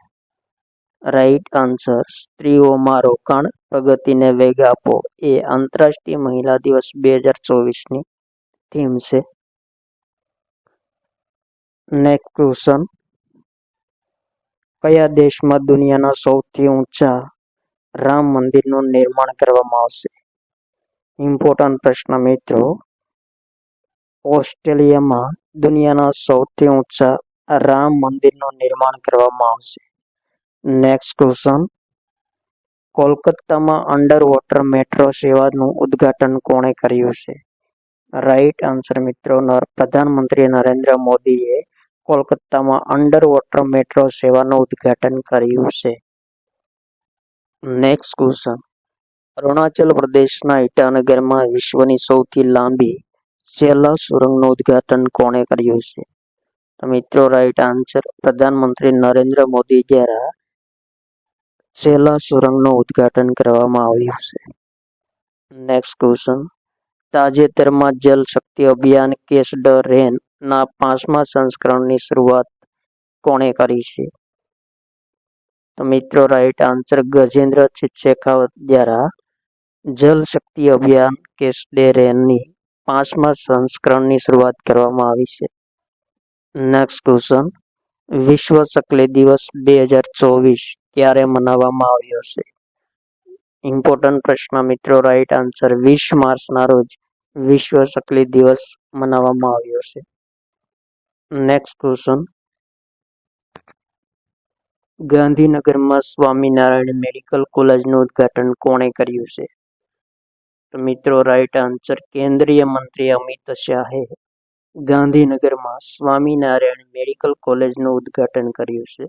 રાઈટ આન્સર સ્ત્રીઓમાં રોકાણ, પ્રગતિને વેગ આપો એ આંતરરાષ્ટ્રીય મહિલા દિવસ 2024ની થીમ છે. નેક્સ્ટ ક્વેશ્ચન, કયા દેશમાં દુનિયાના સૌથી ઊંચા રામ મંદિરનું નિર્માણ કરવામાં આવશે? ઇમ્પોર્ટન્ટ પ્રશ્ન મિત્રો. ઓસ્ટ્રેલિયામાં દુનિયાના સૌથી ઊંચા રામ મંદિરનું નિર્માણ કરવામાં આવશે. નેક્સ્ટ ક્વેશ્ચન, કોલકાતામાં અંડર વોટર મેટ્રો સેવાનું ઉદ્ઘાટન કોણે કર્યું છે? રાઈટ આન્સર મિત્રો પ્રધાનમંત્રી નરેન્દ્ર મોદીએ કોલકાતામાં અંડર વોટર મેટ્રો સેવાનું ઉદ્ઘાટન કર્યું છે. નેક્સ્ટ ક્વેશ્ચન, અરુણાચલ પ્રદેશના ઇટાનગરમાં વિશ્વની સૌથી લાંબી સેલા સુરંગનું ઉદ્ઘાટન કોણે કર્યું છે? તો મિત્રો રાઈટ આન્સર પ્રધાનમંત્રી નરેન્દ્ર મોદી દ્વારા સેલા સુરંગનું ઉદ્ઘાટન કરવામાં આવ્યું છે. નેક્સ્ટ ક્વેશ્ચન, તાજેતરમાં જલ શક્તિ અભિયાન કેચ ધ રેન ના 5મા સંસ્કરણની શરૂઆત કોણે કરી છે? તો મિત્રો રાઈટ આન્સર ગજેન્દ્રસિંહ શેખાવત દ્વારા જલ શક્તિ અભિયાન કેચ ધ રેનની 5મા સંસ્કરણની શરૂઆત કરવામાં આવી છે. નેક્સ્ટ ક્વેશ્ચન, વિશ્વ સકલી દિવસ 2024 ક્યારે મનાવવામાં આવ્યો છે? ઇમ્પોર્ટન્ટ પ્રશ્ન મિત્રો રાઈટ આન્સર 20 માર્ચના રોજ વિશ્વ સકલી દિવસ મનાવવામાં આવ્યો છે. નેક્સ્ટ ક્વેશ્ચન, ગાંધીનગરમાં સ્વામિનારાયણ મેડિકલ કોલેજનું ઉદ્ઘાટન કોણે કર્યું છે? તો મિત્રો રાઈટ આન્સર કેન્દ્રીય મંત્રી અમિત શાહે ગાંધીનગરમાં સ્વામિનારાયણ મેડિકલ કોલેજનું ઉદ્ઘાટન કર્યું છે.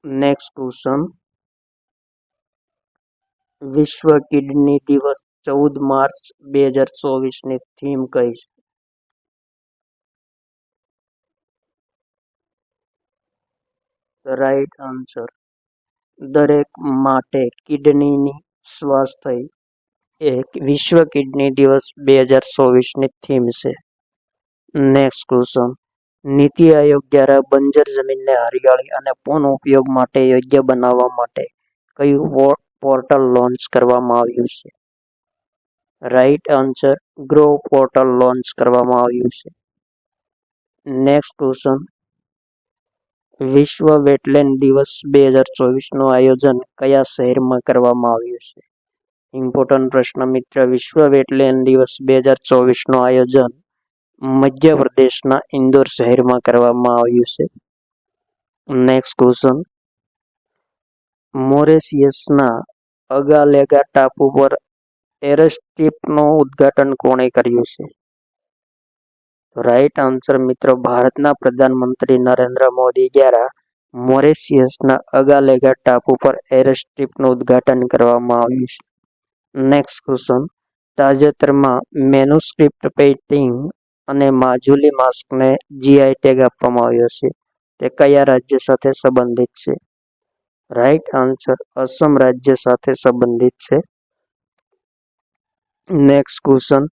નેક્સ્ટ ક્વેશ્ચન, વિશ્વ કિડની દિવસ 14 માર્ચ 2024ની થીમ કઈ છે? રાઈટ આન્સર દરેક માટે કિડનીની સ્વાસ્થ્ય એ વિશ્વ કિડની દિવસ 2024ની થીમ છે. નેક્સ્ટ ક્વેશ્ચન, નીતિ આયોગ દ્વારા બંજર જમીનને હરિયાળી અને પુનઃ ઉપયોગ માટે યોગ્ય બનાવવા માટે કયું પોર્ટલ લોન્ચ કરવામાં આવ્યું છે? Right answer grow portal launch કરવામાં આવ્યું છે. નેક્સ્ટ ક્વેશ્ચન, વિશ્વ વેટલેન્ડ દિવસ 2024નું આયોજન કયા શહેરમાં કરવામાં આવ્યું છે? ઇમ્પોર્ટન્ટ પ્રશ્ન મિત્ર, વિશ્વ વેટલેન્ડ દિવસ 2024નું આયોજન મધ્યપ્રદેશના ઇન્દોર શહેરમાં કરવામાં આવ્યું છે. નેક્સ્ટ ક્વેશ્ચન, મોરેશિયસના અગાલેગા ટાપુ પર એરસ્ટ્રીપનું ઉદ્ઘાટન કોણે કર્યું છે? રાઈટ આન્સર મિત્રો ભારતના પ્રધાનમંત્રી નરેન્દ્ર મોદી દ્વારા મોરેશિયસના અગાલેગા ટાપુ પર એરસ્ટ્રીપનું ઉદ્ઘાટન કરવામાં આવ્યું છે. નેક્સ્ટ ક્વેશ્ચન, તાજેતરમાં મેનુસ્ક્રિપ્ટ પેઇન્ટિંગ અને માજુલી માસ્કને જીઆઈ ટેગ આપવામાં આવ્યો છે. તે કયા રાજ્ય સાથે સંબંધિત છે? રાઈટ આન્સર અસમ રાજ્ય સાથે સંબંધિત છે. નેક્સ્ટ ક્વેશ્ચન,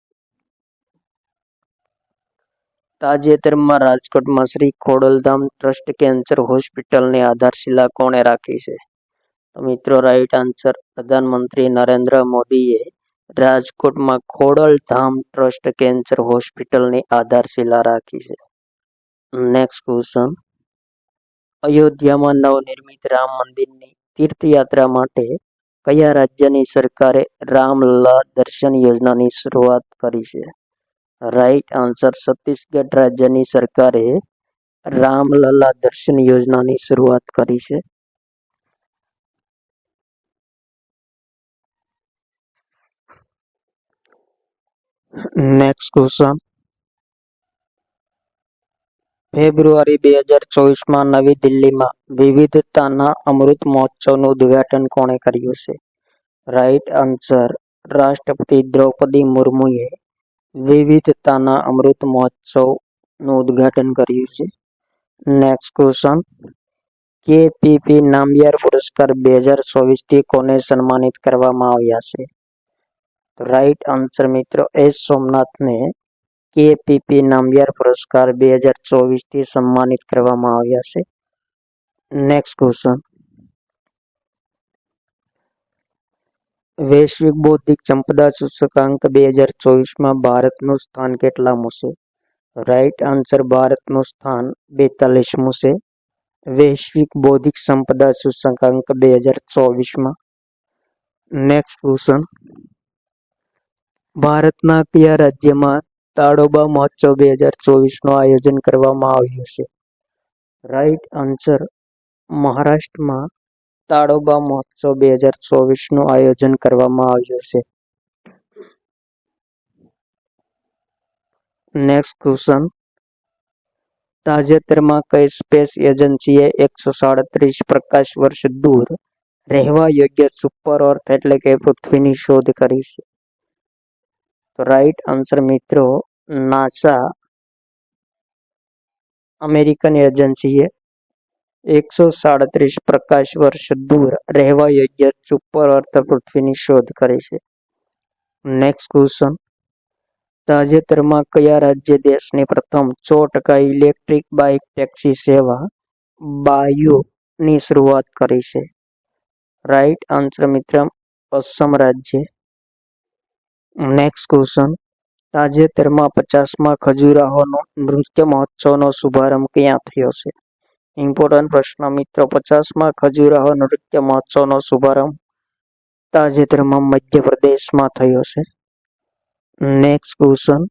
તાજેતરમાં રાજકોટમાં શ્રી ખોડલધામ ટ્રસ્ટ કેન્સર હોસ્પિટલની આધારશિલા કોણે રાખી છે? તો મિત્રો રાઈટ આન્સર પ્રધાનમંત્રી નરેન્દ્ર મોદીએ રાજકોટમાં ખોડલધામ ટ્રસ્ટ કેન્સર હોસ્પિટલની આધારશિલા રાખી છે. નેક્સ્ટ ક્વેશ્ચન, અયોધ્યામાં નવનિર્મિત રામ મંદિરની તીર્થયાત્રા માટે કયા રાજ્યની સરકારે રામલલા દર્શન યોજનાની શરૂઆત કરી છે? રાઈટ આન્સર છત્તીસગઢ રાજ્યની સરકારે રામલલા દર્શન યોજનાની શરૂઆત કરી છે. નેક્સ્ટ ક્વેશ્ચન, ફેબ્રુઆરી 2024માં નવી દિલ્હીમાં વિવિધતાના અમૃત મહોત્સવનું ઉદ્ઘાટન કોણે કર્યું છે? રાઈટ આન્સર રાષ્ટ્રપતિ દ્રૌપદી મુર્મુએ વિવિધતાના અમૃત મહોત્સવનું ઉદ્ઘાટન કર્યું છે. નેક્સ્ટ ક્વેશ્ચન, કેપીપી નામયાર પુરસ્કાર 2024થી કોને સન્માનિત કરવામાં આવ્યા છે? તો રાઈટ આન્સર મિત્રો એસ સોમનાથને KPP નામયાર પુરસ્કાર 2024 થી સન્માનિત કરવામાં આવ્યા છે. નેક્સ્ટ ક્વેશ્ચન, વૈશ્વિક બૌદ્ધિક સંપદા સૂચકાંક 2024માં ભારતનું સ્થાન કેટલામું છે? રાઈટ આન્સર ભારતનું સ્થાન 42મું છે વૈશ્વિક બૌદ્ધિક સંપદા સૂચકાંક 2024માં. નેક્સ્ટ ક્વેશ્ચન, ભારતના કયા રાજ્યમાં તાડોબા મહોત્સવ 2024નું આયોજન કરવામાં આવ્યું છે? રાઈટ આન્સર મહારાષ્ટ્રમાં તાડોબા મહોત્સવ 2024નું આયોજન કરવામાં આવ્યું છે. નેક્સ્ટ ક્વેશ્ચન, તાજેતરમાં કઈ સ્પેસ એજન્સીએ 137 પ્રકાશ વર્ષ દૂર રહેવા યોગ્ય સુપર અર્થ એટલે કે પૃથ્વીની શોધ કરી છે? તો રાઈટ આન્સર મિત્રો નાસા અમેરિકન એજન્સીએ 137 પ્રકાશ વર્ષ દૂર રહેવા યોગ્ય સુપર અર્થ પૃથ્વીની શોધ કરી છે. નેક્સ્ટ ક્વેશ્ચન, તાજેતરમાં કયા રાજ્ય દેશની પ્રથમ 100% ઇલેક્ટ્રિક બાઇક ટેક્સી સેવા બાયોની શરૂઆત કરી છે? રાઈટ આન્સર મિત્ર અસમ રાજ્ય. નેક્સ્ટ ક્વેશ્ચન, તાજેતરમાં 50મા ખજુરાહોનો નૃત્ય મહોત્સવનો શુભારંભ ક્યાં થયો છે? ઇમ્પોર્ટન્ટ પ્રશ્ન મિત્રો, 50મા ખજુરાહો નૃત્ય મહોત્સવનો શુભારંભ તાજેતરમાં મધ્યપ્રદેશમાં થયો છે. નેક્સ્ટ ક્વેશ્ચન,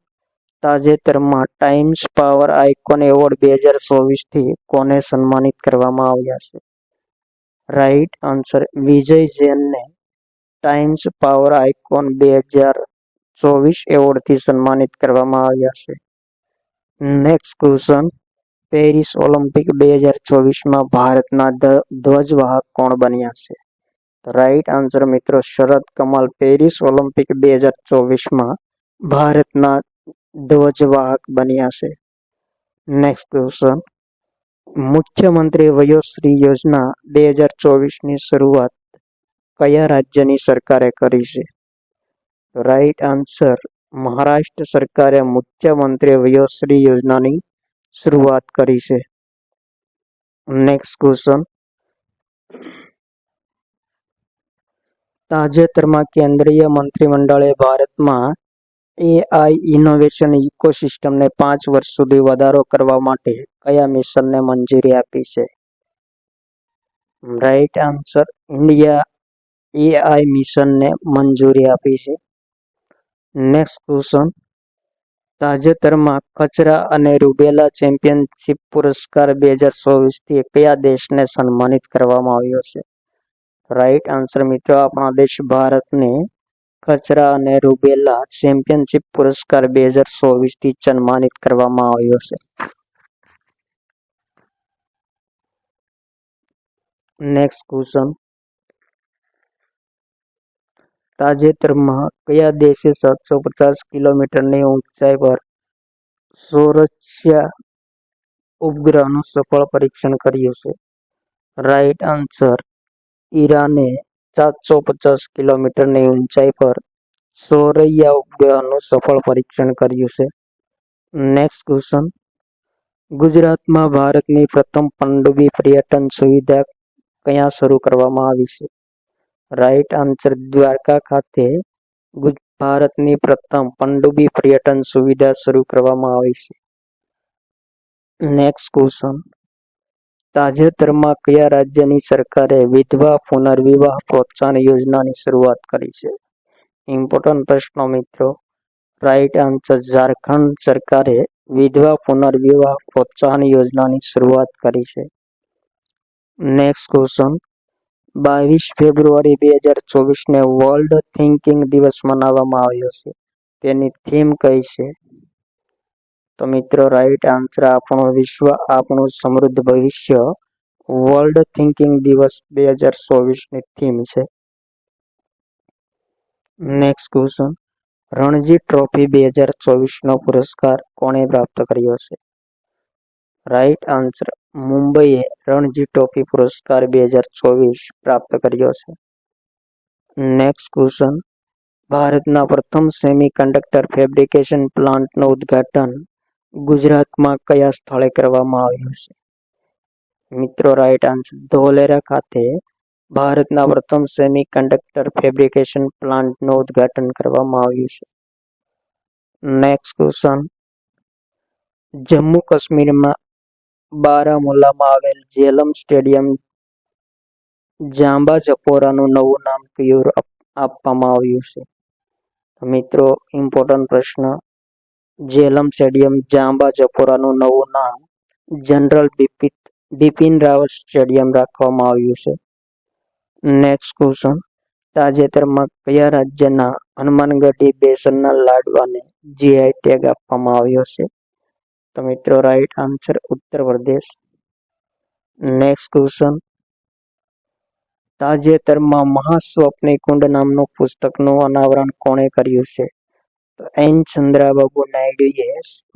તાજેતરમાં ટાઈમ્સ પાવર આઇકોન એવોર્ડ 2024 થી કોને સન્માનિત કરવામાં આવ્યા છે? રાઈટ આન્સર વિજય જૈનને ટાઈમ્સ પાવર આઇકોન 2024 એવોર્ડથી સન્માનિત કરવામાં આવ્યા છે. નેક્સ્ટ ક્વેશ્ચન, પેરિસ ઓલિમ્પિક 2024માં ભારતના ધ્વજવાહક કોણ બન્યા છે? રાઈટ આન્સર મિત્રો શરદ કમલ પેરિસ ઓલિમ્પિક 2024માં ભારતના ધ્વજવાહક બન્યા છે. નેક્સ્ટ ક્વેશ્ચન, મુખ્યમંત્રી વયોશ્રી યોજના 2024ની શરૂઆત કયા રાજ્યની સરકારે કરી છે? રાઈટ આન્સર મહારાષ્ટ્ર સરકારે મુખ્યમંત્રી વયોશ્રી યોજનાની શરૂઆત કરી છે. નેક્સ્ટ ક્વેશ્ચન, તાજેતરમાં કેન્દ્રીય મંત્રીમંડળે ભારતમાં AI ઇનોવેશન ઇકોસિસ્ટમને 5 વર્ષ સુધી વધારો કરવા માટે કયા મિશનને મંજૂરી આપી છે? રાઈટ આન્સર ઇન્ડિયા AI મિશનને મંજૂરી આપી છે. નેક્સ્ટ ક્વેશ્ચન, તાજેતરમાં ખચરા અને રૂબેલા ચેમ્પિયનશિપ પુરસ્કાર 2024 થી કયા દેશને સન્માનિત કરવામાં આવ્યો છે? રાઈટ આન્સર મિત્રો આપણા દેશ ભારતને ખચરા અને રૂબેલા ચેમ્પિયનશિપ પુરસ્કાર 2024 થી સન્માનિત કરવામાં આવ્યો છે. નેક્સ્ટ ક્વેશ્ચન, તાજેતરમાં કયા દેશે 750 કિલોમીટરની ઊંચાઈ પર સૌરસ્યા ઉપગ્રહનું સફળ પરીક્ષણ કર્યું છે? રાઈટ આન્સર ઈરાને 750 કિલોમીટરની ઊંચાઈ પર સૌરૈયા ઉપગ્રહનું સફળ પરીક્ષણ કર્યું છે. નેક્સ્ટ ક્વેશ્ચન, ગુજરાતમાં ભારતની પ્રથમ પનડુબ્બી પર્યટન સુવિધા ક્યાં શરૂ કરવામાં આવી છે? રાઈટ આન્સર દ્વારકા ખાતે ભારતની પ્રથમ પનડુબ્બી પર્યટન સુવિધા શરૂ કરવામાં આવી છે. નેક્સ્ટ ક્વેશ્ચન, તાજેતરમાં કયા રાજ્યની સરકારે વિધવા પુનર્વિવાહ પ્રોત્સાહન યોજનાની શરૂઆત કરી છે? ઇમ્પોર્ટન્ટ પ્રશ્નો મિત્રો, રાઈટ આન્સર ઝારખંડ સરકારે વિધવા પુનર્વિવાહ પ્રોત્સાહન યોજનાની શરૂઆત કરી છે. નેક્સ્ટ ક્વેશ્ચન, 22 ફેબ્રુઆરી 2024ને વર્લ્ડ થિંકિંગ દિવસ મનાવવામાં આવ્યો છે. તેની થીમ કઈ છે? તો મિત્રો રાઈટ આન્સર આપણો વિશ્વ આપણું સમૃદ્ધ ભવિષ્ય વર્લ્ડ થિંકિંગ દિવસ 2024ની થીમ છે. નેક્સ્ટ ક્વેશ્ચન, રણજી ટ્રોફી 2024નો પુરસ્કાર કોણે પ્રાપ્ત કર્યો છે? રાઈટ આન્સર મુંબઈએ રણજી ટ્રોફી પુરસ્કાર 2024 પ્રાપ્ત કર્યો છે. નેક્સ્ટ ક્વેશ્ચન, ભારતના પ્રથમ સેમિકન્ડક્ટર ફેબ્રિકેશન પ્લાન્ટનું ઉદ્ઘાટન ગુજરાતમાં કયા સ્થળે કરવામાં આવ્યું છે? મિત્રો રાઈટ આન્સર ધોલેરા ખાતે ભારતના પ્રથમ સેમિકન્ડક્ટર ફેબ્રિકેશન પ્લાન્ટનું ઉદ્ઘાટન કરવામાં આવ્યું છે. નેક્સ્ટ ક્વેશ્ચન, જમ્મુ કાશ્મીરમાં બારામુલ્લામાં આવેલ ઝેલમ સ્ટેડિયમ જાંબા જપોરાનું નવું નામ કયું આપવામાં આવ્યું છે? મિત્રો ઇમ્પોર્ટન્ટ પ્રશ્ન, ઝેલમ સ્ટેડિયમ જાંબા જપોરાનું નવું નામ જનરલ બિપિન રાવત સ્ટેડિયમ રાખવામાં આવ્યું છે. નેક્સ્ટ ક્વેશ્ચન, તાજેતરમાં કયા રાજ્યના હનુમાનગઢી બેસનના લાડવાને જીઆઈ ટેગ આપવામાં આવ્યો છે? તો મિત્રો right answer Uttar Pradesh. Next question, તાજેતરમાં મહાસ્વપ્નિ કુંડ નામનું પુસ્તકનું અનાવરણ કોણે કર્યું છે? તો એન ચંદ્રાબાબુ નાયડુએ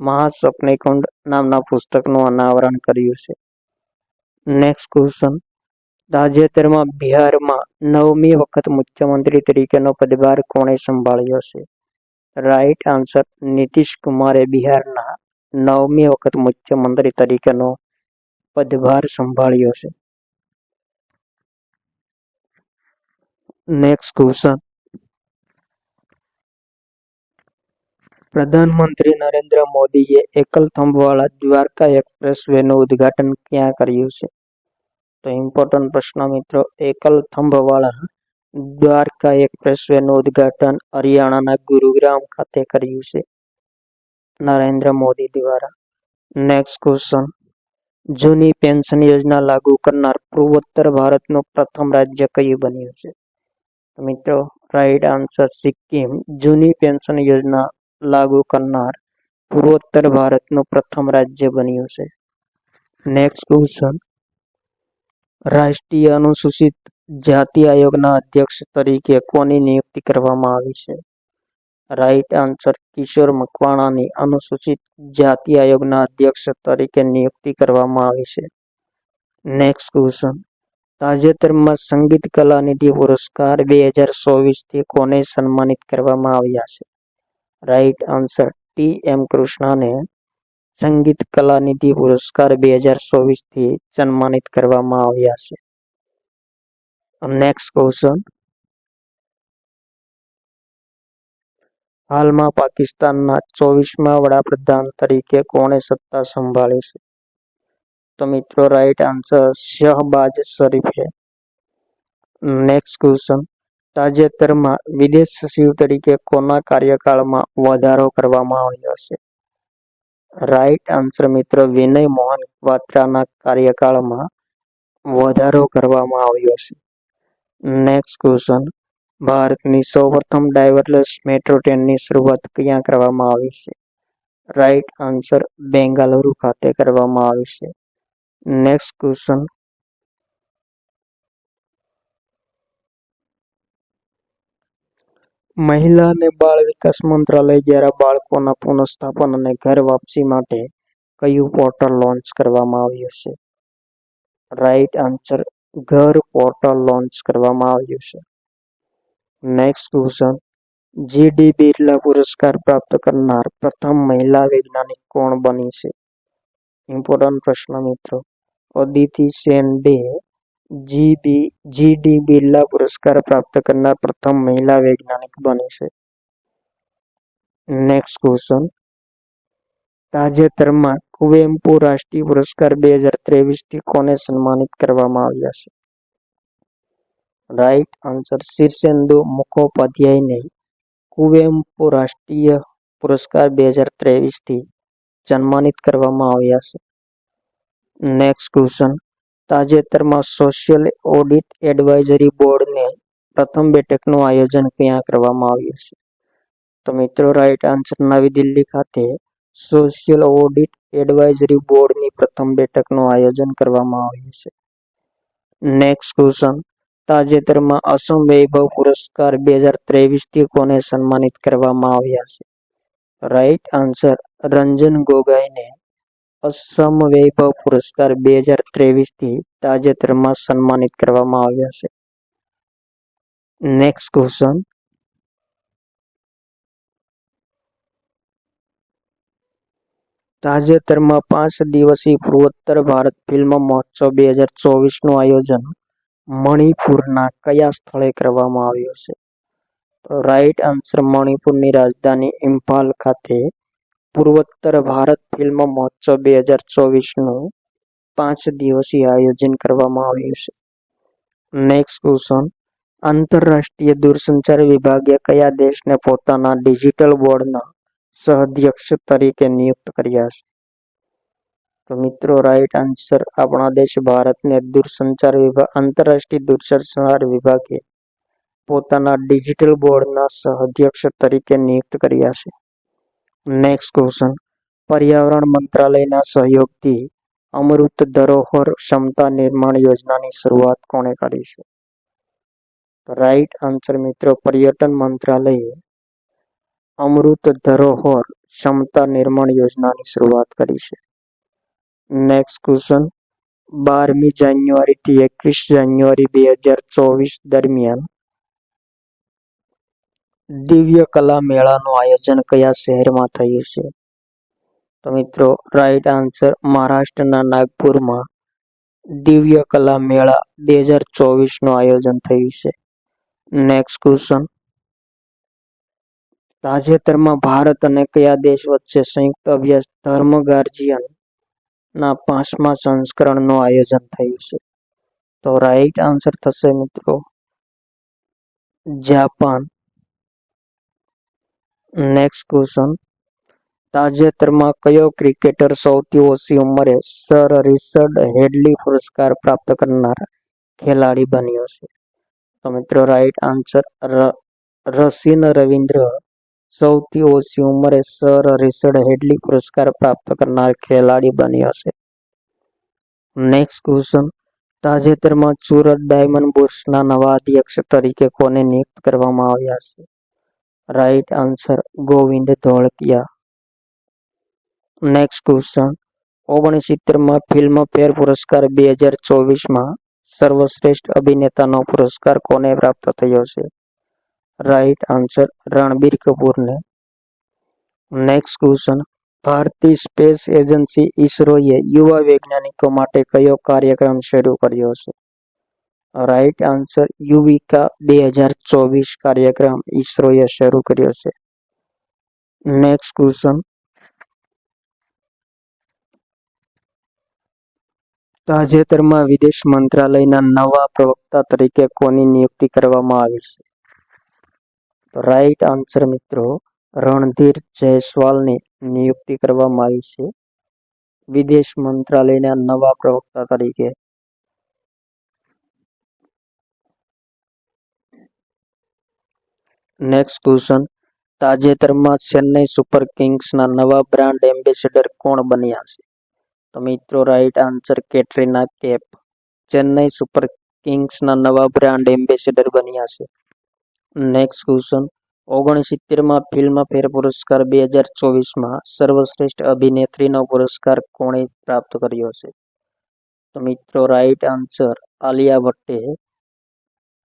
મહાસ્વપ્નિ કુંડ નામના પુસ્તકનું અનાવરણ કર્યું છે. નેક્સ્ટ ક્વેશ્ચન, તાજેતરમાં બિહારમાં 9મી વખત મુખ્યમંત્રી તરીકેનો પદભાર કોણે સંભાળ્યો છે? રાઈટ આન્સર નીતિશ કુમારે બિહારના 9મી વખત મુખ્યમંત્રી તરીકેનો પદભાર સંભાળ્યો છે. નેક્સ્ટ ક્વેશ્ચન, પ્રધાનમંત્રી નરેન્દ્ર મોદીએ એકલ થંભવાળા દ્વારકા એક્સપ્રેસ વેનું ઉદ્ઘાટન ક્યાં કર્યું છે? તો ઇમ્પોર્ટન્ટ પ્રશ્ન મિત્રો, એકલ થંભવાળા દ્વારકા એક્સપ્રેસ વેનું ઉદ્ઘાટન હરિયાણાના ગુરુગ્રામ ખાતે કર્યું છે નરેન્દ્ર મોદી દ્વારા. નેક્સ્ટ ક્વેશ્ચન, જૂની પેન્શન યોજના લાગુ કરનાર પૂર્વોત્તર ભારતનું પ્રથમ રાજ્ય કયું બન્યું છે? મિત્રો રાઈટ આન્સર સિક્કિમ જૂની પેન્શન યોજના લાગુ કરનાર પૂર્વોત્તર ભારતનું પ્રથમ રાજ્ય બન્યું છે. નેક્સ્ટ ક્વેશ્ચન, રાષ્ટ્રીય અનુસૂચિત જાતિ આયોગના અધ્યક્ષ તરીકે કોની નિયુક્તિ કરવામાં આવી છે? રાઈટ આન્સર કિશોર મકવાણાની અનુસૂચિત જાતિ આયોગના અધ્યક્ષ તરીકે નિયુક્તિ કરવામાં આવી છે. નેક્સ્ટ ક્વેશ્ચન, તાજેતરમાં સંગીત કલાનિધિ પુરસ્કાર 2024થી કોને સન્માનિત કરવામાં આવ્યા છે? Right answer T M. કૃષ્ણને સંગીત કલાનિધિ પુરસ્કાર 2024થી સન્માનિત કરવામાં આવ્યા છે. નેક્સ્ટ ક્વેશ્ચન, હાલમાં પાકિસ્તાનના 24મા વડાપ્રધાન તરીકે કોણે સત્તા સંભાળી છે? તો મિત્રો right answer Shahbaz શરીફે. Next question, તાજેતરમાં વિદેશ સચિવ તરીકે કોના કાર્યકાળમાં વધારો કરવામાં આવ્યો છે? રાઈટ આન્સર મિત્રો વિનય મોહન ક્વાત્રાના કાર્યકાળમાં વધારો કરવામાં આવ્યો છે. નેક્સ્ટ ક્વેશ્ચન, ભારતની સૌપ્રથમ ડ્રાઈવરલેસ મેટ્રો ટ્રેનની શરૂઆત ક્યાં કરવામાં આવી છે? રાઈટ આન્સર બેંગાલુરુ ખાતે કરવામાં આવી છે. નેક્સ્ટ ક્વેશ્ચન, મહિલા અને બાળ વિકાસ મંત્રાલય દ્વારા બાળકોના પુનઃસ્થાપન અને ઘર વાપસી માટે કયું પોર્ટલ લોન્ચ કરવામાં આવ્યું છે? રાઈટ આન્સર ઘર પોર્ટલ લોન્ચ કરવામાં આવ્યું છે. Next question, જી.ડી. બિરલા પુરસ્કાર પ્રાપ્ત કરનાર પ્રથમ મહિલા વૈજ્ઞાનિક કોણ બની છે? ઇમ્પોર્ટન્ટ પ્રશ્ન મિત્રો, અદિતિ સેન ડે જી.ડી. બિરલા પુરસ્કાર પ્રાપ્ત કરનાર પ્રથમ મહિલા વૈજ્ઞાનિક બની છે. નેક્સ્ટ ક્વેશ્ચન, તાજેતરમાં કુવેમ્પુ રાષ્ટ્રીય પુરસ્કાર 2023થી કોને સન્માનિત કરવામાં આવ્યા છે? રાઈટ આન્સર શીર્ષેન્દુ મુખોપાધ્યાયને કુવેમ્પુ રાષ્ટ્રીય પુરસ્કાર 2023થી સન્માનિત કરવામાં આવ્યા છે. નેક્સ્ટ ક્વેશ્ચન, તાજેતરમાં સોશિયલ ઓડિટ એડવાઇઝરી બોર્ડને પ્રથમ બેઠકનું આયોજન ક્યાં કરવામાં આવ્યું છે? તો મિત્રો રાઈટ આન્સર નવી દિલ્હી ખાતે સોશિયલ ઓડિટ એડવાઇઝરી બોર્ડની પ્રથમ બેઠકનું આયોજન કરવામાં આવ્યું છે. નેક્સ્ટ ક્વેશ્ચન, તાજેતરમાં અસમ વૈભવ પુરસ્કાર 2023થી કોને સન્માનિત કરવામાં આવ્યા છે? રાઈટ આન્સર રંજન ગોગોઈને અસમ વૈભવ પુરસ્કાર 2023થી તાજેતરમાં સન્માનિત કરવામાં આવ્યા છે. નેક્સ્ટ ક્વેશ્ચન, તાજેતરમાં 5 દિવસીય પૂર્વોત્તર ભારત ફિલ્મ મહોત્સવ 2024નું આયોજન મણિપુરના કયા સ્થળે કરવામાં આવ્યું છે? તો રાઈટ આન્સર મણિપુરની રાજધાની ઇમ્ફાલ ખાતે પૂર્વોત્તર ભારત ફિલ્મ મહોત્સવ 2024નું 5 દિવસીય આયોજન કરવામાં આવ્યું છે. નેક્સ્ટ ક્વેશ્ચન, આંતરરાષ્ટ્રીય દૂરસંચાર વિભાગે કયા દેશને પોતાના ડિજિટલ બોર્ડના સહઅધ્યક્ષ તરીકે નિયુક્ત કર્યા છે? તો મિત્રો રાઈટ આન્સર આપણા દેશ ભારતને આંતરરાષ્ટ્રીય દૂરસંચાર વિભાગે પોતાના ડિજિટલ બોર્ડના સહઅધ્યક્ષ તરીકે નિયુક્ત કર્યા છે. નેક્સ્ટ ક્વેશ્ચન, પર્યાવરણ મંત્રાલયના સહયોગથી અમૃત ધરોહર ક્ષમતા નિર્માણ યોજનાની શરૂઆત કોણે કરી છે? રાઈટ આન્સર મિત્રો પર્યટન મંત્રાલયે અમૃત ધરોહર ક્ષમતા નિર્માણ યોજનાની શરૂઆત કરી છે. નેક્સ્ટ ક્વેશ્ચન, 12મી જાન્યુઆરીથી 21 જાન્યુઆરી 2024 દરમિયાન દિવ્ય કલા મેળાનું આયોજન કયા શહેરમાં થયું છે? તો મિત્રો રાઈટ આન્સર મહારાષ્ટ્રના નાગપુરમાં દિવ્ય કલા મેળા 2024નું આયોજન થયું છે. નેક્સ્ટ ક્વેશ્ચન, તાજેતરમાં ભારત અને કયા દેશ વચ્ચે સંયુક્ત અભ્યાસ ધર્મ ગાર્જિયન ના 5મા સંસ્કરણનું આયોજન થયું છે? તો રાઈટ આન્સર થશે મિત્રો જાપાન. નેક્સ્ટ ક્વેશ્ચન, તાજેતરમાં કયો ક્રિકેટર સૌથી ઓછી ઉંમરે સર રિચર્ડ હેડલી પુરસ્કાર પ્રાપ્ત કરનાર ખેલાડી બન્યો છે? તો મિત્રો રાઈટ આન્સર રસીન રવિન્દ્ર સૌથી ઓછી ઉંમરે સર રિચર્ડ હેડલી પુરસ્કાર પ્રાપ્ત કરનાર ખેલાડી બન્યો છે. નેક્સ્ટ ક્વેશ્ચન, તાજેતરમાં સુરત ડાયમંડ બુર્સના નવા અધ્યક્ષ તરીકે કોને નિયુક્ત કરવામાં આવ્યા છે? Right answer Govind Dholakia. Next question, 69માં ફિલ્મફેર પુરસ્કાર 2024માં સર્વશ્રેષ્ઠ અભિનેતાનો પુરસ્કાર કોને પ્રાપ્ત થયો છે? રાઈટ આન્સર રણબીર કપૂરને. નેક્સ્ટ ક્વેશ્ચન, ભારતીય સ્પેસ એજન્સી ઇસરોએ યુવા વૈજ્ઞાનિકો માટે કયો કાર્યક્રમ શરૂ કર્યો છે? રાઈટ આન્સર યુવિકા 2024 કાર્યક્રમ ઇસરોએ શરૂ કર્યો છે. નેક્સ્ટ ક્વેશ્ચન, તાજેતરમાં વિદેશ મંત્રાલયના નવા પ્રવક્તા તરીકે કોની નિયુક્તિ કરવામાં આવી છે? રાઈટ આન્સર મિત્રો રણધીર જયસ્વાલની નિયુક્તિ કરવામાં આવી છે વિદેશ મંત્રાલયના નવા પ્રવક્તા તરીકે. નેક્સ્ટ ક્વેશ્ચન, તાજેતરમાં ચેન્નઈ સુપર કિંગ્સના નવા બ્રાન્ડ એમ્બેસેડર કોણ બન્યા છે? તો મિત્રો right answer Katrina Kaif Chennai super કિંગ્સના નવા બ્રાન્ડ એમ્બેસેડર બન્યા છે. નેક્સ્ટ ક્વેશ્ચન, 69માં ફિલ્મફેર પુરસ્કાર 2024માં સર્વશ્રેષ્ઠ અભિનેત્રીનો પુરસ્કાર કોણે પ્રાપ્ત કર્યો છે? તો મિત્રો રાઈટ આન્સર આલિયા ભટ્ટે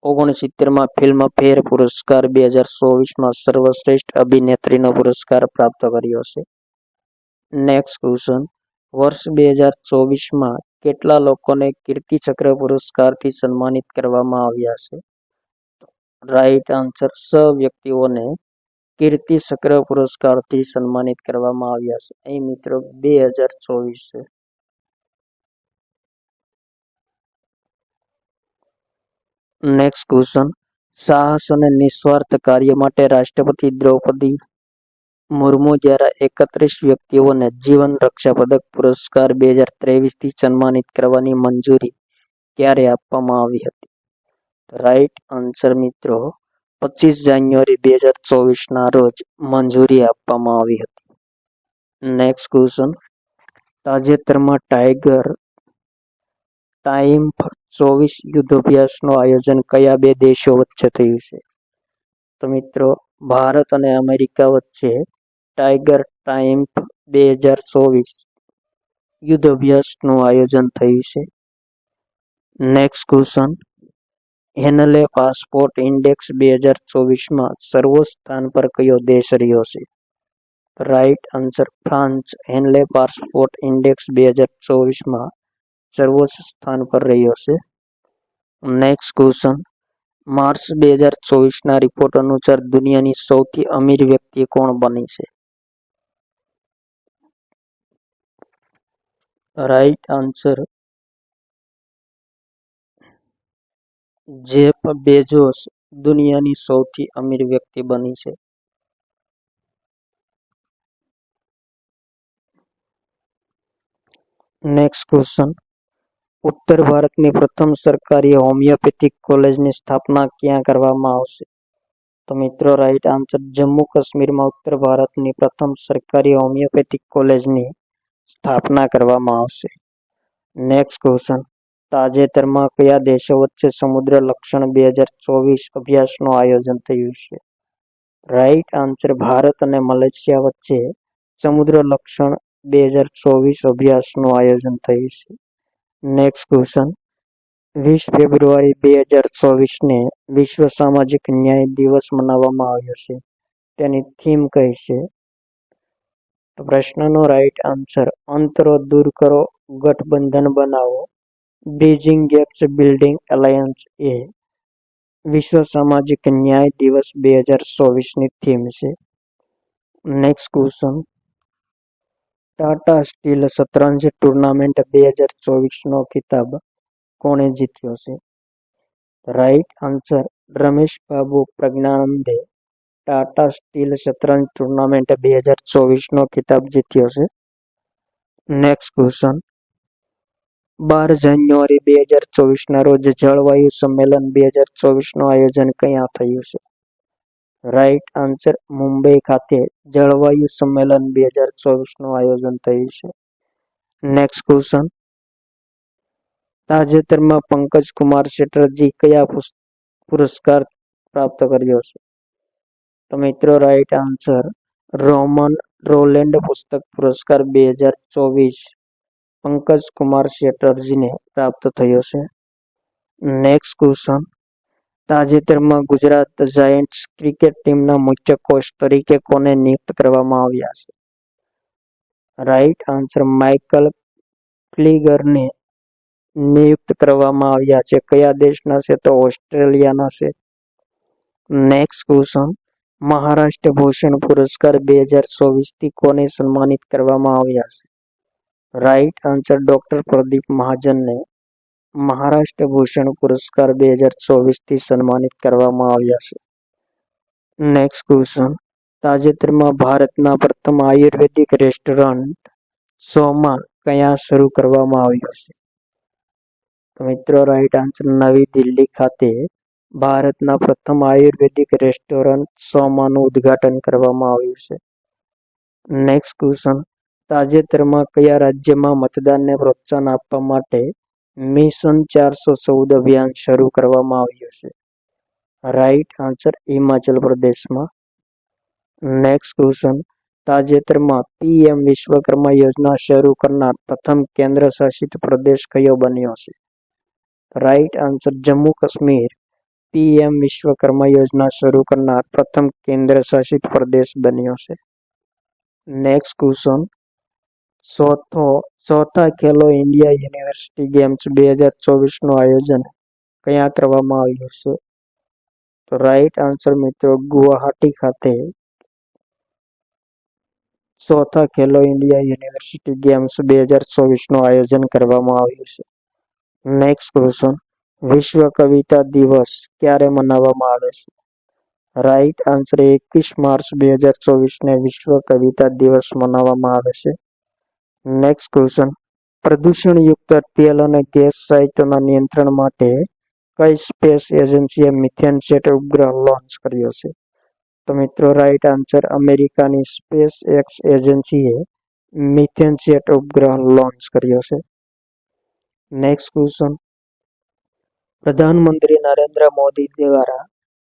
69માં ફિલ્મફેર પુરસ્કાર 2024માં સર્વશ્રેષ્ઠ અભિનેત્રીનો પુરસ્કાર પ્રાપ્ત કર્યો છે. નેક્સ્ટ ક્વેશ્ચન, વર્ષ 2024માં કેટલા લોકોને કીર્તિ ચક્ર પુરસ્કારથી સન્માનિત કરવામાં આવ્યા છે? રાઈટ આન્સર 6 વ્યક્તિઓને કીર્તિ ચક્ર પુરસ્કારથી સન્માનિત કરવામાં આવ્યા છે. અહીં મિત્રો 2024 છે. નેક્સ્ટ ક્વેશ્ચન, સાહસ અને નિસ્વાર્થ કાર્ય માટે રાષ્ટ્રપતિ દ્રૌપદી મુર્મુ દ્વારા 31 વ્યક્તિઓને જીવન રક્ષા પદક પુરસ્કાર 2023થી સન્માનિત કરવાની મંજૂરી ક્યારે આપવામાં આવી હતી? રાઈટ આન્સર મિત્રો 25 જાન્યુઆરી 2024ના રોજ મંજૂરી આપવામાં આવી હતી. નેક્સ્ટ ક્વેશ્ચન, તાજેતરમાં ટાઈમ્ફ 24 યુદ્ધાભ્યાસનું આયોજન કયા બે દેશો વચ્ચે થયું છે? તો મિત્રો ભારત અને અમેરિકા વચ્ચે ટાઈમ્ફ 2024 યુદ્ધાભ્યાસનું આયોજન થયું છે. Next question, Henley passport index 2024માં સર્વોચ્ચ સ્થાન પર કયો દેશ રહ્યો છે? Right answer France Henley passport index 2024માં સર્વોચ્ચ સ્થાન પર રહ્યો છે. નેક્સ્ટ ક્વેશ્ચન, માર્ચ 2024ના રિપોર્ટ અનુસાર દુનિયાની સૌથી અમીર વ્યક્તિ કોણ બની છે? રાઈટ આન્સર જેફ બેઝોસ દુનિયાની સૌથી અમીર વ્યક્તિ બની છે. નેક્સ્ટ ક્વેશ્ચન, ઉત્તર ભારતની પ્રથમ સરકારી હોમિયોપેથિક કોલેજની સ્થાપના ક્યાં કરવામાં આવશે? તો મિત્રો રાઈટ આન્સર જમ્મુ કાશ્મીરમાં ઉત્તર ભારતની પ્રથમ સરકારી હોમિયોપેથિક કોલેજની સ્થાપના કરવામાં આવશે. નેક્સ્ટ ક્વેશ્ચન, તાજેતરમાં કયા દેશો વચ્ચે સમુદ્ર લક્ષણ 2024 અભ્યાસનું આયોજન થયું છે? રાઈટ આન્સર ભારત અને મલેશિયા વચ્ચે સમુદ્ર લક્ષણ 2024 અભ્યાસનું આયોજન થયું છે. નેક્સ્ટ ક્વેશ્ચન, 20 ફેબ્રુઆરી 2024ને વિશ્વ સામાજિક ન્યાય દિવસ મનાવવામાં આવ્યો છે. તેની થીમ કઈ છે? તો પ્રશ્નનો રાઈટ આન્સર અંતરો દૂર કરો, ગઠબંધન બનાવો, બ્રિજિંગ ગેપ્સ બિલ્ડિંગ એલાયન્સ એ વિશ્વ સામાજિક ન્યાય દિવસ 2024ની થીમ છે. નેક્સ્ટ ક્વેશ્ચન, ટાટા સ્ટીલ શતરંજ ટુર્નામેન્ટ 2024નો ખિતાબ કોણે જીત્યો છે? રાઈટ આન્સર રમેશ બાબુ પ્રજ્ઞાનંદે ટાટા સ્ટીલ શતરંજ ટુર્નામેન્ટ 2024નો ખિતાબ જીત્યો છે. નેક્સ્ટ ક્વેશ્ચન, 12 જાન્યુઆરી 2024ના રોજ જળવાયુ સંમેલન 2024નું આયોજન ક્યાં થયું છે? રાઈટ આન્સર મુંબઈ ખાતે જળવાયુ સંમેલન 2024નું આયોજન થયું છે. નેક્સ્ટ ક્વેશ્ચન, તાજેતરમાં પંકજ કુમાર ચેટર્જી કયા પુરસ્કાર પ્રાપ્ત કર્યો છે? તો મિત્રો રાઈટ આન્સર રોમન રોલેન્ડ પુસ્તક પુરસ્કાર 2024 પંકજ કુમાર ચેટર્જીને પ્રાપ્ત થયો છે. નેક્સ્ટ ક્વેશ્ચન, તાજેતરમાં ગુજરાત જાયન્ટ્સ ક્રિકેટ ટીમના મુખ્ય કોચ તરીકે કોને નિયુક્ત કરવામાં આવ્યા છે? રાઈટ આન્સર માઇકલ ક્લિગરને નિયુક્ત કરવામાં આવ્યા છે. કયા દેશના છે? તો ઓસ્ટ્રેલિયાના છે. નેક્સ્ટ ક્વેશ્ચન, મહારાષ્ટ્ર ભૂષણ પુરસ્કાર 2024થી કોને સન્માનિત કરવામાં આવ્યા છે? રાઈટ આન્સર ડોક્ટર પ્રદીપ મહાજનને મહારાષ્ટ્ર ભૂષણ પુરસ્કાર 2024થી સન્માનિત કરવામાં આવ્યા છે. નેક્સ્ટ ક્વેશ્ચન, તાજેતરમાં ભારતના પ્રથમ આયુર્વેદિક રેસ્ટોરન્ટ સોમાં ક્યાં શરૂ કરવામાં આવ્યું છે? તો મિત્રો રાઈટ આન્સર નવી દિલ્હી ખાતે ભારતના પ્રથમ આયુર્વેદિક રેસ્ટોરન્ટ સોમાનું ઉદ્ઘાટન કરવામાં આવ્યું છે. નેક્સ્ટ ક્વેશ્ચન, તાજેતરમાં કયા રાજ્યમાં મતદાનને પ્રોત્સાહન આપવા માટે મિશન 414 અભિયાન શરૂ કરવામાં આવ્યું છે? રાઈટ આન્સર હિમાચલ પ્રદેશમાં. નેક્સ્ટ ક્વેશ્ચન, તાજેતરમાં પીએમ વિશ્વકર્મા યોજના શરૂ કરનાર પ્રથમ કેન્દ્ર શાસિત પ્રદેશ કયો બન્યો છે? Right answer Jammu Kashmir PM Vishwakarma યોજના શરૂ કરનાર પ્રથમ કેન્દ્ર શાસિત પ્રદેશ બન્યો છે. નેક્સ્ટ ક્વેશ્ચન, ચોથા ખેલો ઇન્ડિયા યુનિવર્સિટી ગેમ્સ 2024નું આયોજન ક્યાં કરવામાં આવ્યું છે? તો રાઈટ આન્સર મિત્રો ગુવાહાટી ખાતે ચોથા ખેલો ઇન્ડિયા યુનિવર્સિટી ગેમ્સ 2024નું આયોજન કરવામાં આવ્યું છે. નેક્સ્ટ ક્વેશ્ચન, વિશ્વ કવિતા દિવસ ક્યારે મનાવવામાં આવે છે? રાઈટ આન્સર 21 માર્ચ 2024ને વિશ્વ કવિતા દિવસ મનાવવામાં આવે છે. નેક્સ્ટ ક્વેશ્ચન, પ્રદૂષણયુક્ત તેલ અને ગેસ સાઇટોના નિયંત્રણ માટે કઈ સ્પેસ એજન્સીએ મિથેનસેટ ઉપગ્રહ લોન્ચ કર્યો છે? તો મિત્રો રાઈટ આન્સર અમેરિકાની સ્પેસ એક્સ એજન્સીએ મિથેનસેટ ઉપગ્રહ લોન્ચ કર્યો છે. નેક્સ્ટ ક્વેશ્ચન, પ્રધાનમંત્રી નરેન્દ્ર મોદી દ્વારા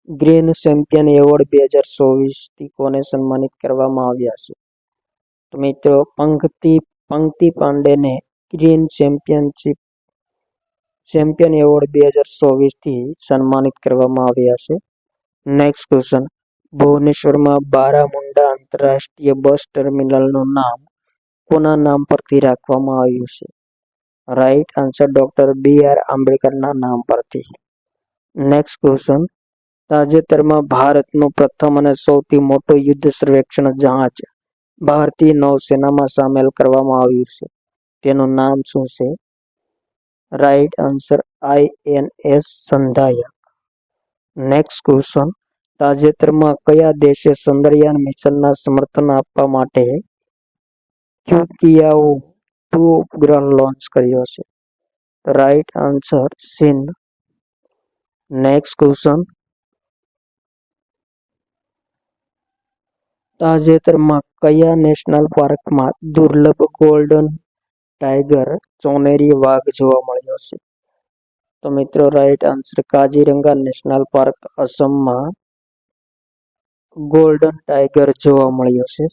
ગ્રીન ચેમ્પિયન એવોર્ડ 2024થી કોને સન્માનિત કરવામાં આવ્યા છે? તો મિત્રો પંક્તિ પાંડેને ગ્રીન ચેમ્પિયન એવોર્ડ 2024થી સન્માનિત કરવામાં આવ્યા છે. નેક્સ્ટ ક્વેશ્ચન, ભુવનેશ્વરમાં બારામુંડા આંતરરાષ્ટ્રીય બસ ટર્મિનલનું નામ કોના નામ પરથી રાખવામાં આવ્યું છે? રાઈટ આન્સર ડોક્ટર BR આંબેડકરના નામ પરથી. Next question. તાજેતરમાં ભારતનું પ્રથમ અને સૌથી મોટું યુદ્ધ સર્વેક્ષણ જહાજ ભારતીય નૌસેનામાં સામેલ કરવામાં આવ્યું છે. તેનું નામ શું છે? Right answer INS Sandhayak. Next question. તાજેતરમાં કયા દેશે ચંદ્રયાન મિશનના સમર્થન આપવા માટે QQIA-2 ઉપગ્રહ લોન્ચ કર્યો છે? રાઈટ આન્સર ચીન. Next question. તાજેતરમાં કયા નેશનલ પાર્કમાં દુર્લભ ગોલ્ડન ટાઈગર ચોનેરી વાઘ જોવા મળ્યો છે? તો મિત્રો right answer Kaziranga national park અસમમાં ગોલ્ડન ટાઈગર જોવા મળ્યો છે.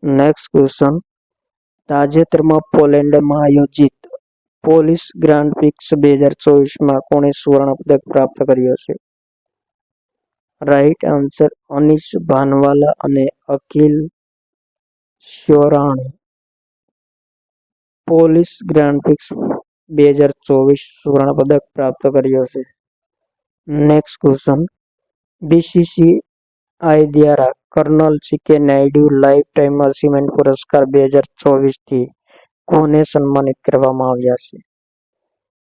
Next question. તાજેતરમાં પોલેન્ડમાં આયોજિત પોલીસ ગ્રાન્ડ પ્રિક્સ 2024માં કોણે સુવર્ણ પદક પ્રાપ્ત કર્યો છે? રાઈટ આન્સર અનીશ ભાનવાલા અને Akhil Sheoran. Police grand prix 2024 સુવર્ણ પદક પ્રાપ્ત કર્યો છે. Next question. BCCI દ્વારા colonel CK Naidu lifetime achievement પુરસ્કાર 2024 થી કોને સન્માનિત કરવામાં આવ્યા છે?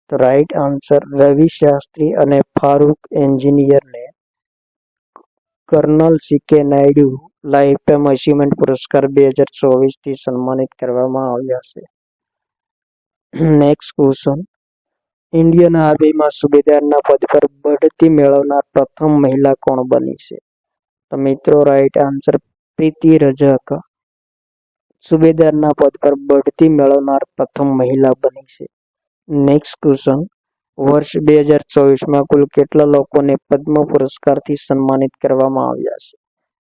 તો રાઈટ આન્સર રવિ શાસ્ત્રી અને ફારૂક એન્જિનિયરને colonel CK Naidu lifetime achievement પુરસ્કાર 2024 થી સન્માનિત કરવામાં આવ્યા છે. Next question. ઇન્ડિયન આર્મીમાં સુબેદારના પદ પર બઢતી મેળવનાર પ્રથમ મહિલા કોણ બની છે? તો મિત્રો રાઈટ આન્સર પ્રીતિ રજક સુબેદારના પદ પર બઢતી મેળવનાર પ્રથમ મહિલા બની છે. Next question. વર્ષ 2024માં કુલ કેટલા લોકોને પદ્મ પુરસ્કારથી સન્માનિત કરવામાં આવ્યા છે?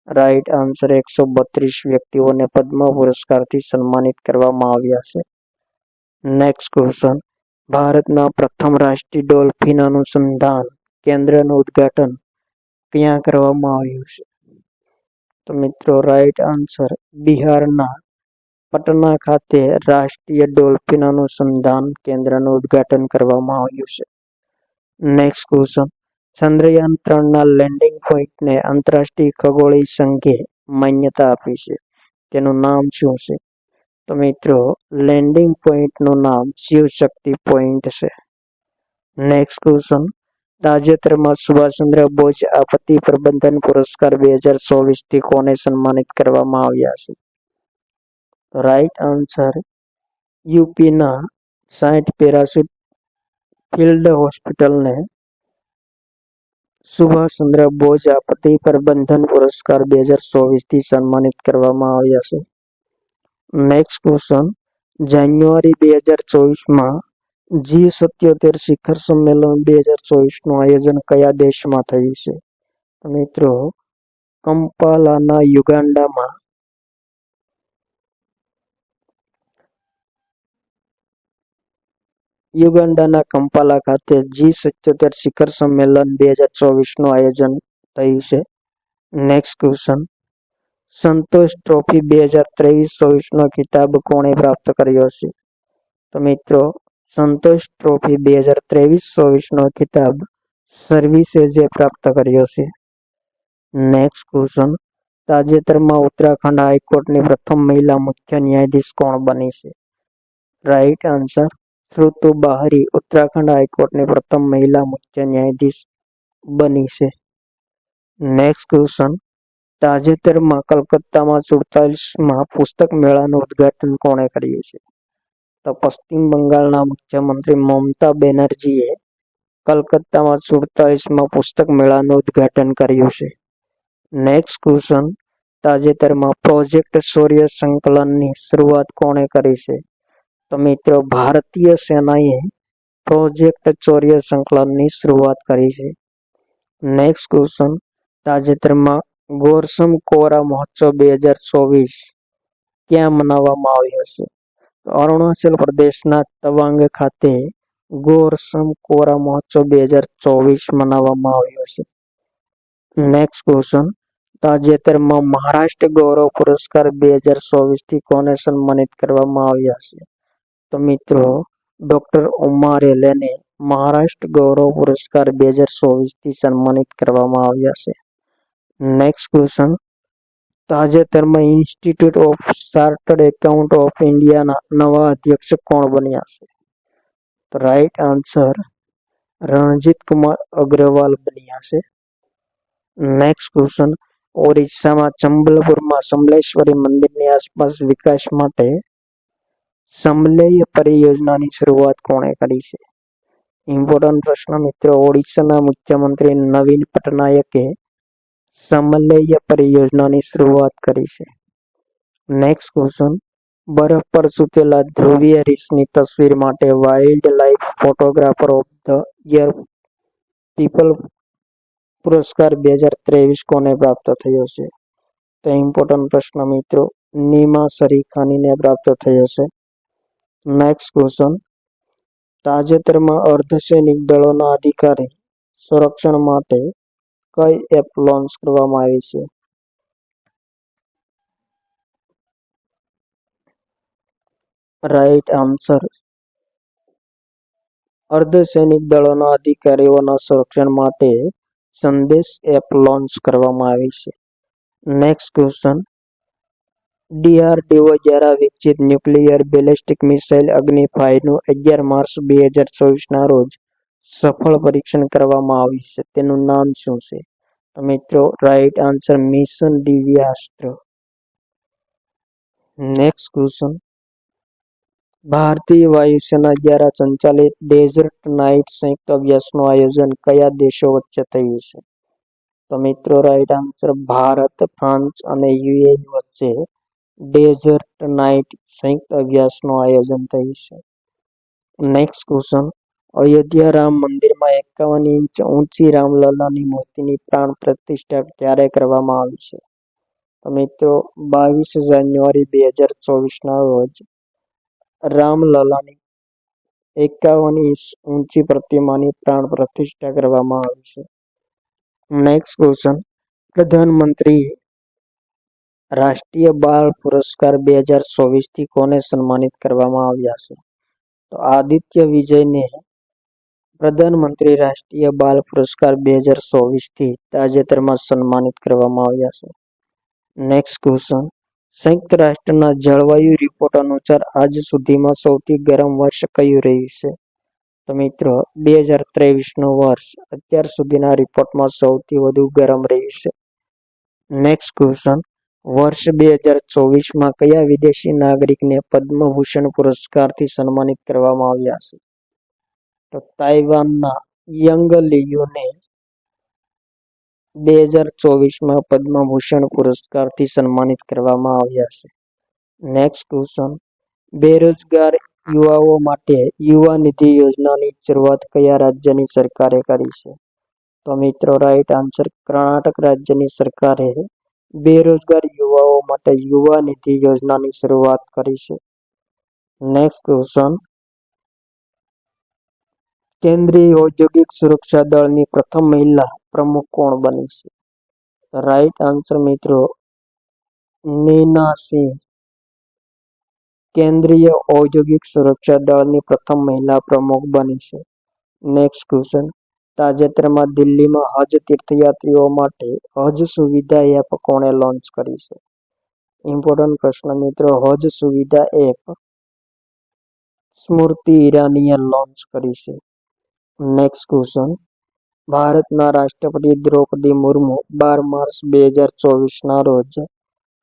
રાઈટ આન્સર 132 વ્યક્તિઓને પદ્મ પુરસ્કારથી સન્માનિત કરવામાં આવ્યા છે. Next question. ભારતના પ્રથમ રાષ્ટ્રીય ડોલ્ફિન અનુસંધાન કેન્દ્રનું ઉદ્ઘાટન ક્યાં કરવામાં આવ્યું છે? તો મિત્રો રાઈટ આન્સર બિહારના પટના ખાતે રાષ્ટ્રીય ડોલ્ફિન અનુસંધાન કેન્દ્રનું ઉદ્ઘાટન કરવામાં આવ્યું છે. Next question. ચંદ્રયાન 3ના લેન્ડિંગ પોઈન્ટને આંતરરાષ્ટ્રીય ખગોળીય સંઘે માન્યતા આપી છે. તેનું નામ શું છે? તો મિત્રો લેન્ડિંગ પોઈન્ટનું નામ શિવશક્તિ પોઈન્ટ છે. Next question. તાજેતરમાં સુભાષચંદ્ર બોઝ આપત્તિ પ્રબંધન પુરસ્કાર 2024 થી કોને સન્માનિત કરવામાં આવ્યા છે? રાઈટ આન્સર યુપીના 60 પેરાશૂટ ફિલ્ડ હોસ્પિટલને સુભાષચંદ્ર બોઝ આપત્તિ પ્રબંધન પુરસ્કાર 2024 થી સન્માનિત કરવામાં આવ્યા છે. Next question. જાન્યુઆરી 2024માં G77 શિખર સંમેલન 2024નું આયોજન કયા દેશમાં થયું છે? મિત્રો કંપાલાના યુગાન્ડામાં યુગાન્ડાના કંપાલા ખાતે G77 શિખર સંમેલન 2024નું આયોજન થયું છે. Next question. સંતોષ ટ્રોફી 2023-24નો ખિતાબ કોણે પ્રાપ્ત કર્યો છે? તો મિત્રો સંતોષ ટ્રોફી 2023-24નો ખિતાબ સર્વિસેસે પ્રાપ્ત કર્યો છે. Next question. તાજેતરમાં ઉત્તરાખંડ હાઈકોર્ટની પ્રથમ મહિલા મુખ્ય ન્યાયાધીશ કોણ બની છે? રાઈટ આન્સર શ્રુતુ બાહરી ઉત્તરાખંડ હાઈકોર્ટની પ્રથમ મહિલા મુખ્ય ન્યાયાધીશ બની છે. Next question. તાજેતરમાં કલકત્તામાં 47માં પુસ્તક મેળાનું ઉદ્ઘાટન કોણે કર્યું છે? તો પશ્ચિમ બંગાળના મુખ્યમંત્રી મમતા બેનર્જીએ કલકત્તામાં 47માં પુસ્તક મેળાનું ઉદ્ઘાટન કર્યું છે. Next question. તાજેતરમાં પ્રોજેક્ટ શૌર્ય સંકલનની શરૂઆત કોણે કરી છે? તો મિત્રો ભારતીય સેનાએ પ્રોજેક્ટ શૌર્ય સંકલનની શરૂઆત કરી છે. Next question. તાજેતરમાં ગોરસમ કોરા મહોત્સવ 2024 ક્યાં મનાવવામાં આવ્યો છે? અરુણાચલ પ્રદેશના તવાંગ ખાતે ગોરસમ કોરા મહોત્સવ 2024 મનાવવામાં આવ્યો છે. Next question. તાજેતરમાં મહારાષ્ટ્ર ગૌરવ પુરસ્કાર 2024થી કોને સન્માનિત કરવામાં આવ્યા છે? તો મિત્રો ડોક્ટર ઉમા રેલેને મહારાષ્ટ્ર ગૌરવ પુરસ્કાર 2024થી સન્માનિત કરવામાં આવ્યા છે. નેક્સ્ટ ક્વેશ્ચન, તાજેતરમાં institute of chartered account of ઇન્ડિયાના નવા અધ્યક્ષ કોણ બન્યા છે? તો રાઈટ આન્સર રણજીત કુમાર અગ્રવાલ બન્યા છે. નેક્સ્ટ ક્વેશ્ચન, ઓડિશામાં ચંબલપુરમાં સમલેશ્વરી મંદિરની આસપાસ વિકાસ માટે સમલેય પરિયોજનાની શરૂઆત કોણે કરી છે? ઇમ્પોર્ટન્ટ પ્રશ્ન મિત્રો, ઓડિશાના મુખ્યમંત્રી નવીન પટનાયકે સમલેય પરિયોજનાની શરૂઆત કરી છે. નેક્સ્ટ ક્વેશ્ચન, બરફ પર સૂતેલા ધ્રુવીય રીંછની તસવીર માટે wild life photographer of the year people પુરસ્કાર 2023 કોને પ્રાપ્ત થયો છે? તો ઇમ્પોર્ટન્ટ પ્રશ્ન મિત્રો, નીમા શરીખાનીને પ્રાપ્ત થયો છે. નેક્સ્ટ ક્વેશ્ચન, તાજેતરમાં અર્ધસૈનિક દળોના અધિકારી સંરક્ષણ માટે કઈ એપ લોન્ચ કરવામાં આવી છે? રાઈટ આન્સર અર્ધસૈનિક દળોના અધિકારીઓના સંરક્ષણ માટે સંદેશ એપ લોન્ચ કરવામાં આવી છે. નેક્સ્ટ ક્વેશ્ચન, ડીઆરડીઓ દ્વારા વિકસિત ન્યુક્લિયર બેલિસ્ટિક મિસાઇલ અગ્નિ 5નું 11 માર્ચ 2024ના રોજ સફળ પરીક્ષણ કરવામાં આવ્યું છે. તેનું નામ શું છે? તો મિત્રો right answer mission Divyastra. Next question, ભારતીય વાયુસેના દ્વારા સંચાલિત ડેઝર્ટ નાઇટ સંયુક્ત અભ્યાસનું આયોજન કયા દેશો વચ્ચે થયું છે? તો મિત્રો રાઈટ આન્સર ભારત, ફ્રાન્સ અને યુએઈ વચ્ચે ડેઝર્ટ નાઇટ સંયુક્ત અભ્યાસનું આયોજન થયું છે. નેક્સ્ટ ક્વેશ્ચન, અયોધ્યા રામ મંદિરમાં 51 ઇંચ ઊંચી રામલલ્લાની મૂર્તિની પ્રાણ પ્રતિષ્ઠા ક્યારે કરવામાં આવી છે? તો મિત્રો 22 જાન્યુઆરી 2024ના રોજ રામલલ્લાની 51 ઇંચ ઊંચી પ્રતિમાની પ્રાણ પ્રતિષ્ઠા કરવામાં આવી છે. નેક્સ્ટ ક્વેશ્ચન, પ્રધાનમંત્રી રાષ્ટ્રીય બાળ પુરસ્કાર 2024થી કોને સન્માનિત કરવામાં આવ્યા છે? તો આદિત્ય વિજયને પ્રધાનમંત્રી રાષ્ટ્રીય બાળ પુરસ્કાર 2024થી તાજેતરમાં સન્માનિત કરવામાં આવ્યા છે. નેક્સ્ટ ક્વેશ્ચન, સંયુક્ત રાષ્ટ્રના જળવાયુ રિપોર્ટ અનુસાર આજ સુધીમાં સૌથી ગરમ વર્ષ કયું રહ્યું છે? તો મિત્રો 2023નું વર્ષ અત્યાર સુધીના રિપોર્ટમાં સૌથી વધુ ગરમ રહ્યું છે. નેક્સ્ટ ક્વેશ્ચન, વર્ષ 2024માં કયા વિદેશી નાગરિકને પદ્મભૂષણ પુરસ્કારથી સન્માનિત કરવામાં આવ્યા છે? તો તાઇવાનના યંગ લીયુને 2024માં પદ્મભૂષણ પુરસ્કારથી સન્માનિત કરવામાં આવ્યા છે. નેક્સ્ટ ક્વેશ્ચન, બેરોજગાર યુવાઓ માટે યુવા નિધિ યોજનાની શરૂઆત કયા રાજ્યની સરકારે કરી છે? તો મિત્રો રાઈટ આન્સર કર્ણાટક રાજ્યની સરકારે બેરોજગાર યુવાઓ માટે યુવા નિધિ યોજનાની શરૂઆત કરી છે. નેક્સ્ટ ક્વેશ્ચન, કેન્દ્રીય ઔદ્યોગિક સુરક્ષા દળની પ્રથમ મહિલા પ્રમુખ કોણ બની છે? રાઈટ આન્સર મિત્રો નીના સિંહ કેન્દ્રીય ઔદ્યોગિક સુરક્ષા દળની પ્રથમ મહિલા પ્રમુખ બની છે. નેક્સ્ટ ક્વેશ્ચન, તાજેતરમાં દિલ્હીમાં હજ તીર્થયાત્રીઓ માટે હજ સુવિધા એપ કોણે લોન્ચ કરી છે? ઇમ્પોર્ટન્ટ પ્રશ્ન મિત્રો, હજ સુવિધા એપ સ્મૃતિ ઈરાનીએ લોન્ચ કરી છે. નેક્સ્ટ ક્વેશ્ચન, ભારતના રાષ્ટ્રપતિ દ્રૌપદી મુર્મુ 12 માર્ચ 2024ના રોજ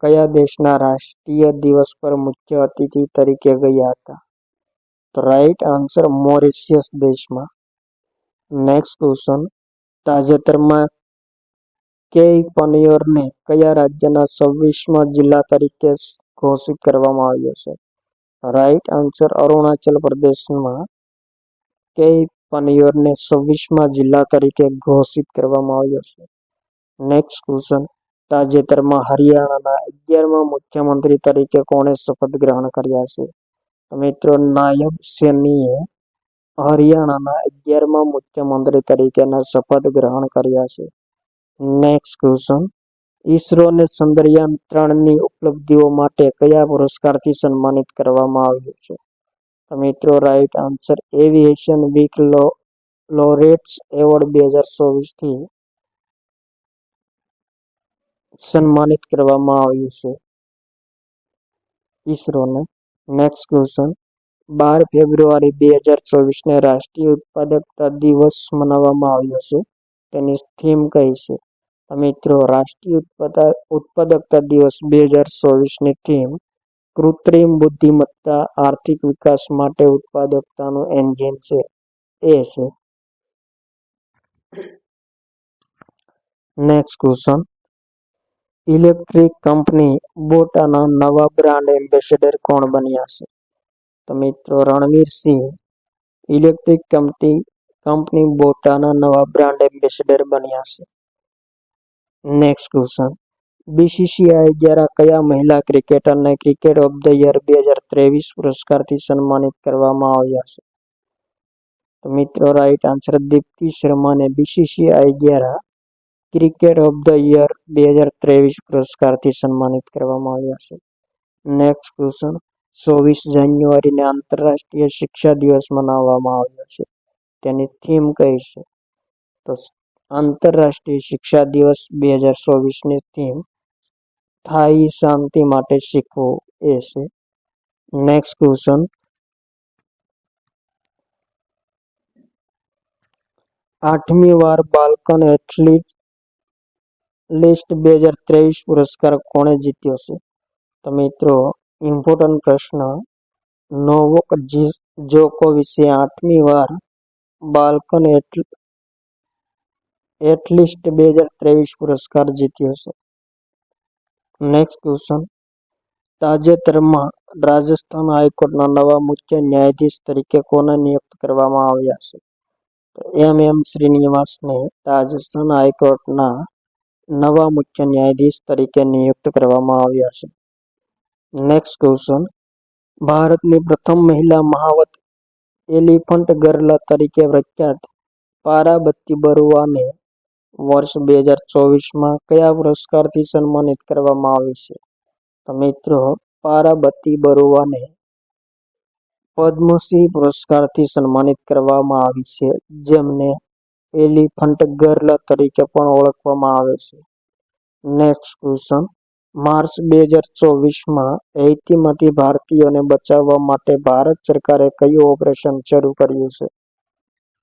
કયા દેશના રાષ્ટ્રીય દિવસ પર મુખ્ય અતિથિ તરીકે ગયા હતા? તો રાઈટ આન્સર મોરિશિયસ દેશમાં. નેક્સ્ટ ક્વેશ્ચન, તાજેતરમાં કેય પનિયરને કયા રાજ્યના 26મા જિલ્લા તરીકે ઘોષિત કરવામાં આવ્યો છે? રાઈટ આન્સર અરુણાચલ પ્રદેશમાં કેય પનિયરને 26મા જિલ્લા તરીકે ઘોષિત કરવામાં આવ્યો છે. નેક્સ્ટ ક્વેશ્ચન, તાજેતરમાં હરિયાણાના 11મા મુખ્યમંત્રી તરીકે કોણે શપથ ગ્રહણ કર્યા છે? મિત્રો નાયબ સૈનીએ હરિયાણાના 11મા મુખ્યમંત્રી તરીકેના શપથ ગ્રહણ કર્યા છે. નેક્સ્ટ ક્વેશ્ચન, ઈસરોને ચંદ્રયાન-3ની ઉપલબ્ધિઓ માટે કયા પુરસ્કારથી સન્માનિત કરવામાં આવ્યું છે? તો મિત્રો right answer aviation week laureates award 2024થી સન્માનિત કરવામાં આવ્યું છે ઈસરોને. નેક્સ્ટ ક્વેશ્ચન, 12 ફેબ્રુઆરી 2024ને રાષ્ટ્રીય ઉત્પાદકતા દિવસ મનાવવામાં આવ્યો છે. તેની થીમ કઈ છે? તો મિત્રો રાષ્ટ્રીય ઉત્પાદકતા દિવસ 2024ની થીમ કૃત્રિમ બુદ્ધિમત્તા આર્થિક વિકાસ માટે ઉત્પાદકતાનું એન્જિન છે એ છે. નેક્સ્ટ ક્વેશ્ચન, ઇલેક્ટ્રિક કંપની બોટાના નવા બ્રાન્ડ એમ્બેસેડર કોણ બન્યા છે? તો મિત્રો રણવીર સિંહ ઇલેક્ટ્રિક કંપની બોટાના નવા બ્રાન્ડ એમ્બેસેડર બન્યા છે. નેક્સ્ટ ક્વેશ્ચન, બીસીસીઆઈ દ્વારા કયા મહિલા ક્રિકેટરને ક્રિકેટ ઓફ ધ યર 2023 પુરસ્કારથી સન્માનિત કરવામાં આવ્યા છે? તો મિત્રો રાઈટ આન્સર દીપ્તિ શર્માને બીસીસીઆઈ દ્વારા ક્રિકેટ ઓફ ધ યર 2023 પુરસ્કારથી સન્માનિત કરવામાં આવ્યા છે. નેક્સ્ટ ક્વેશ્ચન, 24 જાન્યુઆરીને આંતરરાષ્ટ્રીય શિક્ષા દિવસ મનાવવામાં આવ્યો છે. તેની થીમ કઈ છે? તો આંતરરાષ્ટ્રીય શિક્ષા દિવસ 2024ની થીમ સ્થાયી શાંતિ માટે શીખવું એ છે. નેક્સ્ટ ક્વેશ્ચન, 8મી વાર બાલ્કન એથ્લીટ લિસ્ટ 2023 પુરસ્કાર કોણે જીત્યો છે? તો મિત્રો ઇમ્પોર્ટન્ટ પ્રશ્ન, નોવાક જોકોવિચે 8મી વાર બાલ્કન એથ્લીટ 2023 પુરસ્કાર જીત્યો છે. નેક્સ્ટ ક્વેશ્ચન, તાજેતરમાં રાજસ્થાન હાઈકોર્ટના નવા મુખ્ય ન્યાયાધીશ તરીકે કોને નિયુક્ત કરવામાં આવ્યા છે? તો એમ શ્રીનિવાસને રાજસ્થાન હાઈકોર્ટના નવા મુખ્ય ન્યાયાધીશ તરીકે નિયુક્ત કરવામાં આવ્યા છે. નેક્સ્ટ ક્વેશ્ચન, ભારતની પ્રથમ મહિલા મહાવત એલિફન્ટ ગર્લ તરીકે પ્રખ્યાત પારાબતી બરુઆને વર્ષ 2024માં કયા પુરસ્કારથી સન્માનિત કરવામાં આવી છે? તો મિત્રો પારાબતી બરુઆને પદ્મશ્રી પુરસ્કારથી સન્માનિત કરવામાં આવી છે, જેમને એલિફન્ટ ગર્લ તરીકે પણ ઓળખવામાં આવે છે. નેક્સ્ટ ક્વેશ્ચન, માર્ચ 2024માં હૈતીમાંથી ભારતીયોને બચાવવા માટે ભારત સરકારે કયું ઓપરેશન શરૂ કર્યું છે?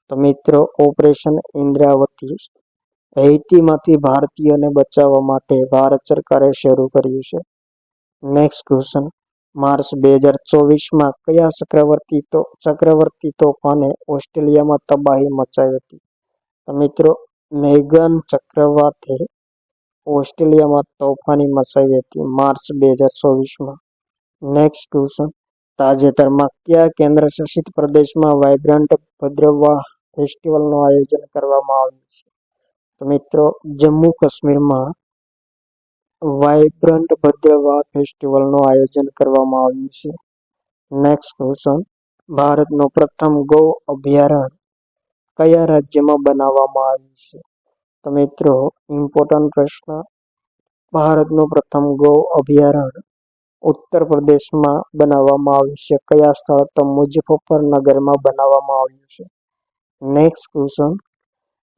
તો મિત્રો ઓપરેશન ઇન્દ્રાવતી હૈતીમાંથી ભારતીયોને બચાવવા માટે ભારત સરકારે શરૂ કર્યું છે. નેક્સ્ટ ક્વેશ્ચન, માર્ચ 2024માં કયા ચક્રવર્તી તોફાને ઓસ્ટ્રેલિયામાં તબાહી મચાવી હતી? તો મિત્રો મેગન ચક્રવાતે ઓસ્ટ્રેલિયામાં તોફાની મચાવી હતી માર્ચ 2024માં. નેક્સ્ટ ક્વેશ્ચન, તાજેતરમાં કયા કેન્દ્ર શાસિત પ્રદેશમાં વાઇબ્રન્ટ ભદ્રવાહ ફેસ્ટિવલનું આયોજન કરવામાં આવ્યું છે? તો મિત્રો જમ્મુ કાશ્મીરમાં વાઇબ્રન્ટ ભદ્રવાહ ફેસ્ટિવલનું આયોજન કરવામાં આવ્યું છે. નેક્સ્ટ ક્વેશ્ચન, ભારતનું પ્રથમ ગૌ અભયારણ્ય કયા રાજ્યમાં બનાવવામાં આવ્યું છે? તો મિત્રો ઇમ્પોર્ટન્ટ પ્રશ્ન, ભારતનું પ્રથમ ગૌ અભયારણ્ય ઉત્તર પ્રદેશમાં બનાવવામાં આવ્યું છે. કયા સ્થળ? તો મુઝફ્ફરનગરમાં બનાવવામાં આવ્યું છે. નેક્સ્ટ ક્વેશ્ચન,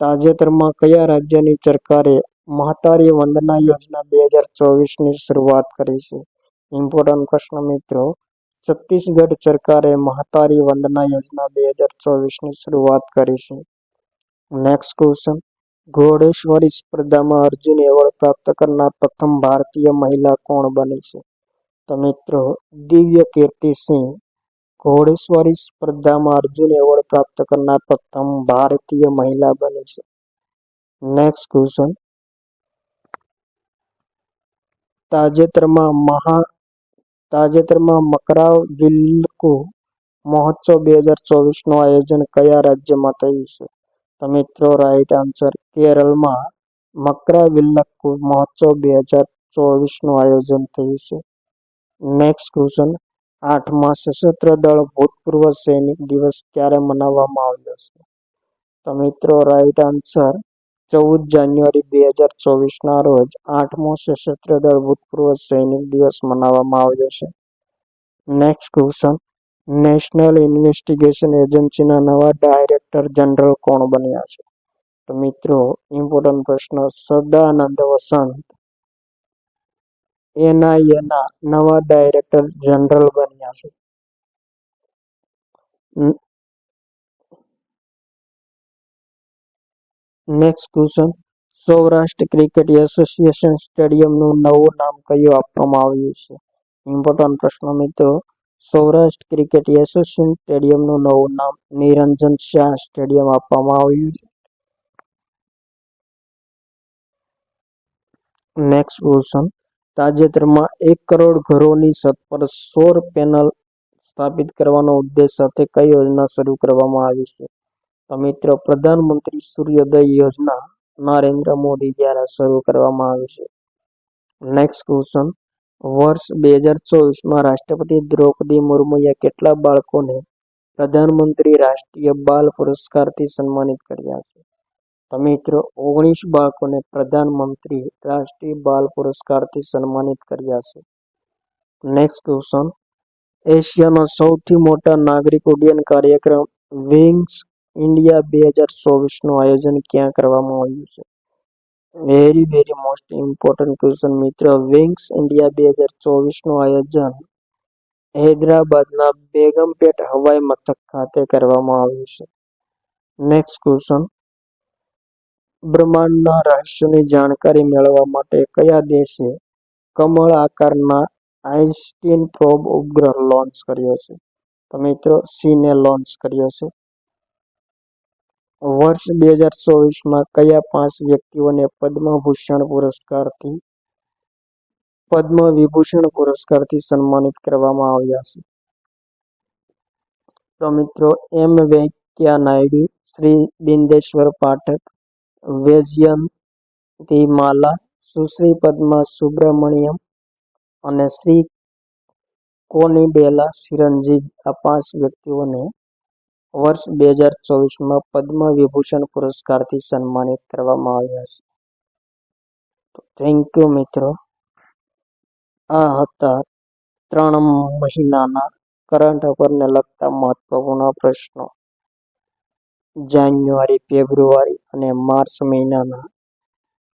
તાજેતરમાં કયા રાજ્યની સરકારે મહતારી વંદના યોજના 2024ની શરૂઆત કરી છે? ઇમ્પોર્ટન્ટ પ્રશ્ન મિત્રો, છત્તીસગઢ સરકારે મહતારી વંદના યોજના 2024ની શરૂઆત કરી છે. નેક્સ્ટ ક્વેશ્ચન, ઘોડેસવારી સ્પર્ધામાં અર્જુન એવોર્ડ પ્રાપ્ત કરનાર પ્રથમ ભારતીય મહિલા કોણ બની છે? તો મિત્રો દિવ્ય કીર્તિ સિંહ ઘોડેસવારી સ્પર્ધામાં અર્જુન એવોર્ડ પ્રાપ્ત કરનાર પ્રથમ ભારતીય મહિલા બની છે. નેક્સ્ટ ક્વેશ્ચન, તાજેતરમાં મકરાવિલ્લકુ મહોત્સવ 2024નું આયોજન કયા રાજ્યમાં થયું છે? તો મિત્રો રાઈટ આન્સર કેરળમાં મકરાવિલ્લકુ મહોત્સવ 2024નું આયોજન થયું છે. નેક્સ્ટ ક્વેશ્ચન, 8મા સશસ્ત્ર દળ ભૂતપૂર્વ સૈનિક દિવસ ક્યારે મનાવવામાં આવ્યો છે? તો મિત્રો રાઈટ આન્સર 14 જાન્યુઆરી 2024ના રોજ 8મો સશસ્ત્ર દળ ભૂતપૂર્વ સૈનિક દિવસ મનાવવામાં આવ્યો છે. નેક્સ્ટ ક્વેશ્ચન, નેશનલ ઇન્વેસ્ટિગેશન એજન્સીના નવા ડાયરેક્ટર જનરલ કોણ બન્યા છે? તો મિત્રો ઇમ્પોર્ટન્ટ પ્રશ્ન, સદાનંદ વસંત NIAના નવા ડાયરેક્ટર જનરલ બન્યા છે. Next question, Saurashtra cricket association સ્ટેડિયમનું નવું નામ કયું આપવામાં આવ્યું છે? ઇમ્પોર્ટન્ટ પ્રશ્ન મિત્રો, સૌરાષ્ટ્ર ક્રિકેટ એસોસિએશન સ્ટેડિયમનું નવું નામ નિરંજન શાહ સ્ટેડિયમ આપવામાં આવ્યું છે. નેક્સ્ટ ક્વેશ્ચન, તાજેતરમાં 1 કરોડ ઘરોની છત પર સૌર પેનલ સ્થાપિત કરવાનો ઉદ્દેશ સાથે કઈ યોજના શરૂ કરવામાં આવી છે? તો મિત્રો પ્રધાનમંત્રી સૂર્યોદય યોજના નરેન્દ્ર મોદી દ્વારા શરૂ કરવામાં આવી છે. નેક્સ્ટ ક્વેશ્ચન, વર્ષ 2024માં રાષ્ટ્રપતિ દ્રૌપદી મુર્મુએ કેટલા બાળકોને પ્રધાનમંત્રી રાષ્ટ્રીય બાલ પુરસ્કારથી સન્માનિત કર્યા છે? તો મિત્રો 19 બાળકોને પ્રધાનમંત્રી રાષ્ટ્રીય બાલ પુરસ્કારથી સન્માનિત કર્યા છે. નેક્સ્ટ ક્વેશ્ચન, એશિયાનો સૌથી મોટા નાગરિક ઉડ્ડયન કાર્યક્રમ વિંગ્સ ઇન્ડિયા 2024નું આયોજન ક્યાં કરવામાં આવ્યું છે? વેરી મોસ્ટ ઇમ્પોર્ટન્ટ ક્વેશ્ચન મિત્ર, વિંગ્સ ઇન્ડિયા 2024નું આયોજન હૈદરાબાદના બેગમપેટ હવાઈ મથક ખાતે કરવામાં આવ્યું છે. નેક્સ્ટ ક્વેશ્ચન, બ્રહ્માંડના રહસ્યોની જાણકારી મેળવવા માટે કયા દેશે કમળ આકારના આઇન્સ્ટીન પ્રોબ ઉપગ્રહ લોન્ચ કર્યો છે? તો મિત્રો ચીને લોન્ચ કર્યો છે. વર્ષ 2024માં કયા 5 વ્યક્તિઓને પદ્મ વિભૂષણ પુરસ્કારથી સન્માનિત કરવામાં આવ્યા છે? તો મિત્રો એમ વેંકૈયા નાયડુ, શ્રી બિંદેશ્વર પાઠક, વૈજયંતી માલા, સુશ્રી પદ્મા સુબ્રમણ્યમ અને શ્રી કોનિડેલા ચિરંજીવ, આ 5 વ્યક્તિઓને વર્ષ 2024માં પદ્મ વિભૂષણ પુરસ્કારથી સન્માનિત કરવામાં આવ્યા છે. તો થેન્ક યુ મિત્રો. આ હતા 3 મહિનાના કરંટ અફેરને લગતા મહત્વપૂર્ણ પ્રશ્નો. જાન્યુઆરી, ફેબ્રુઆરી અને માર્ચ મહિનાના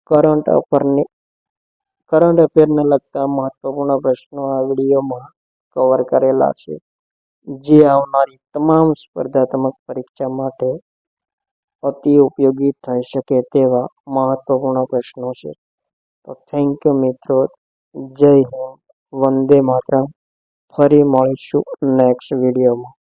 કરંટ અફેરને લગતા મહત્વપૂર્ણ પ્રશ્નો આ વિડીયોમાં કવર કરેલા છે, જે આવનારી તમામ સ્પર્ધાત્મક પરીક્ષા માટે અતિ ઉપયોગી થઈ શકે તેવા મહત્વપૂર્ણ પ્રશ્નો છે. તો થેન્ક યુ મિત્રો. જય હિન્દ, વંદે માતરમ. ફરી મળીશું નેક્સ્ટ વિડીયોમાં.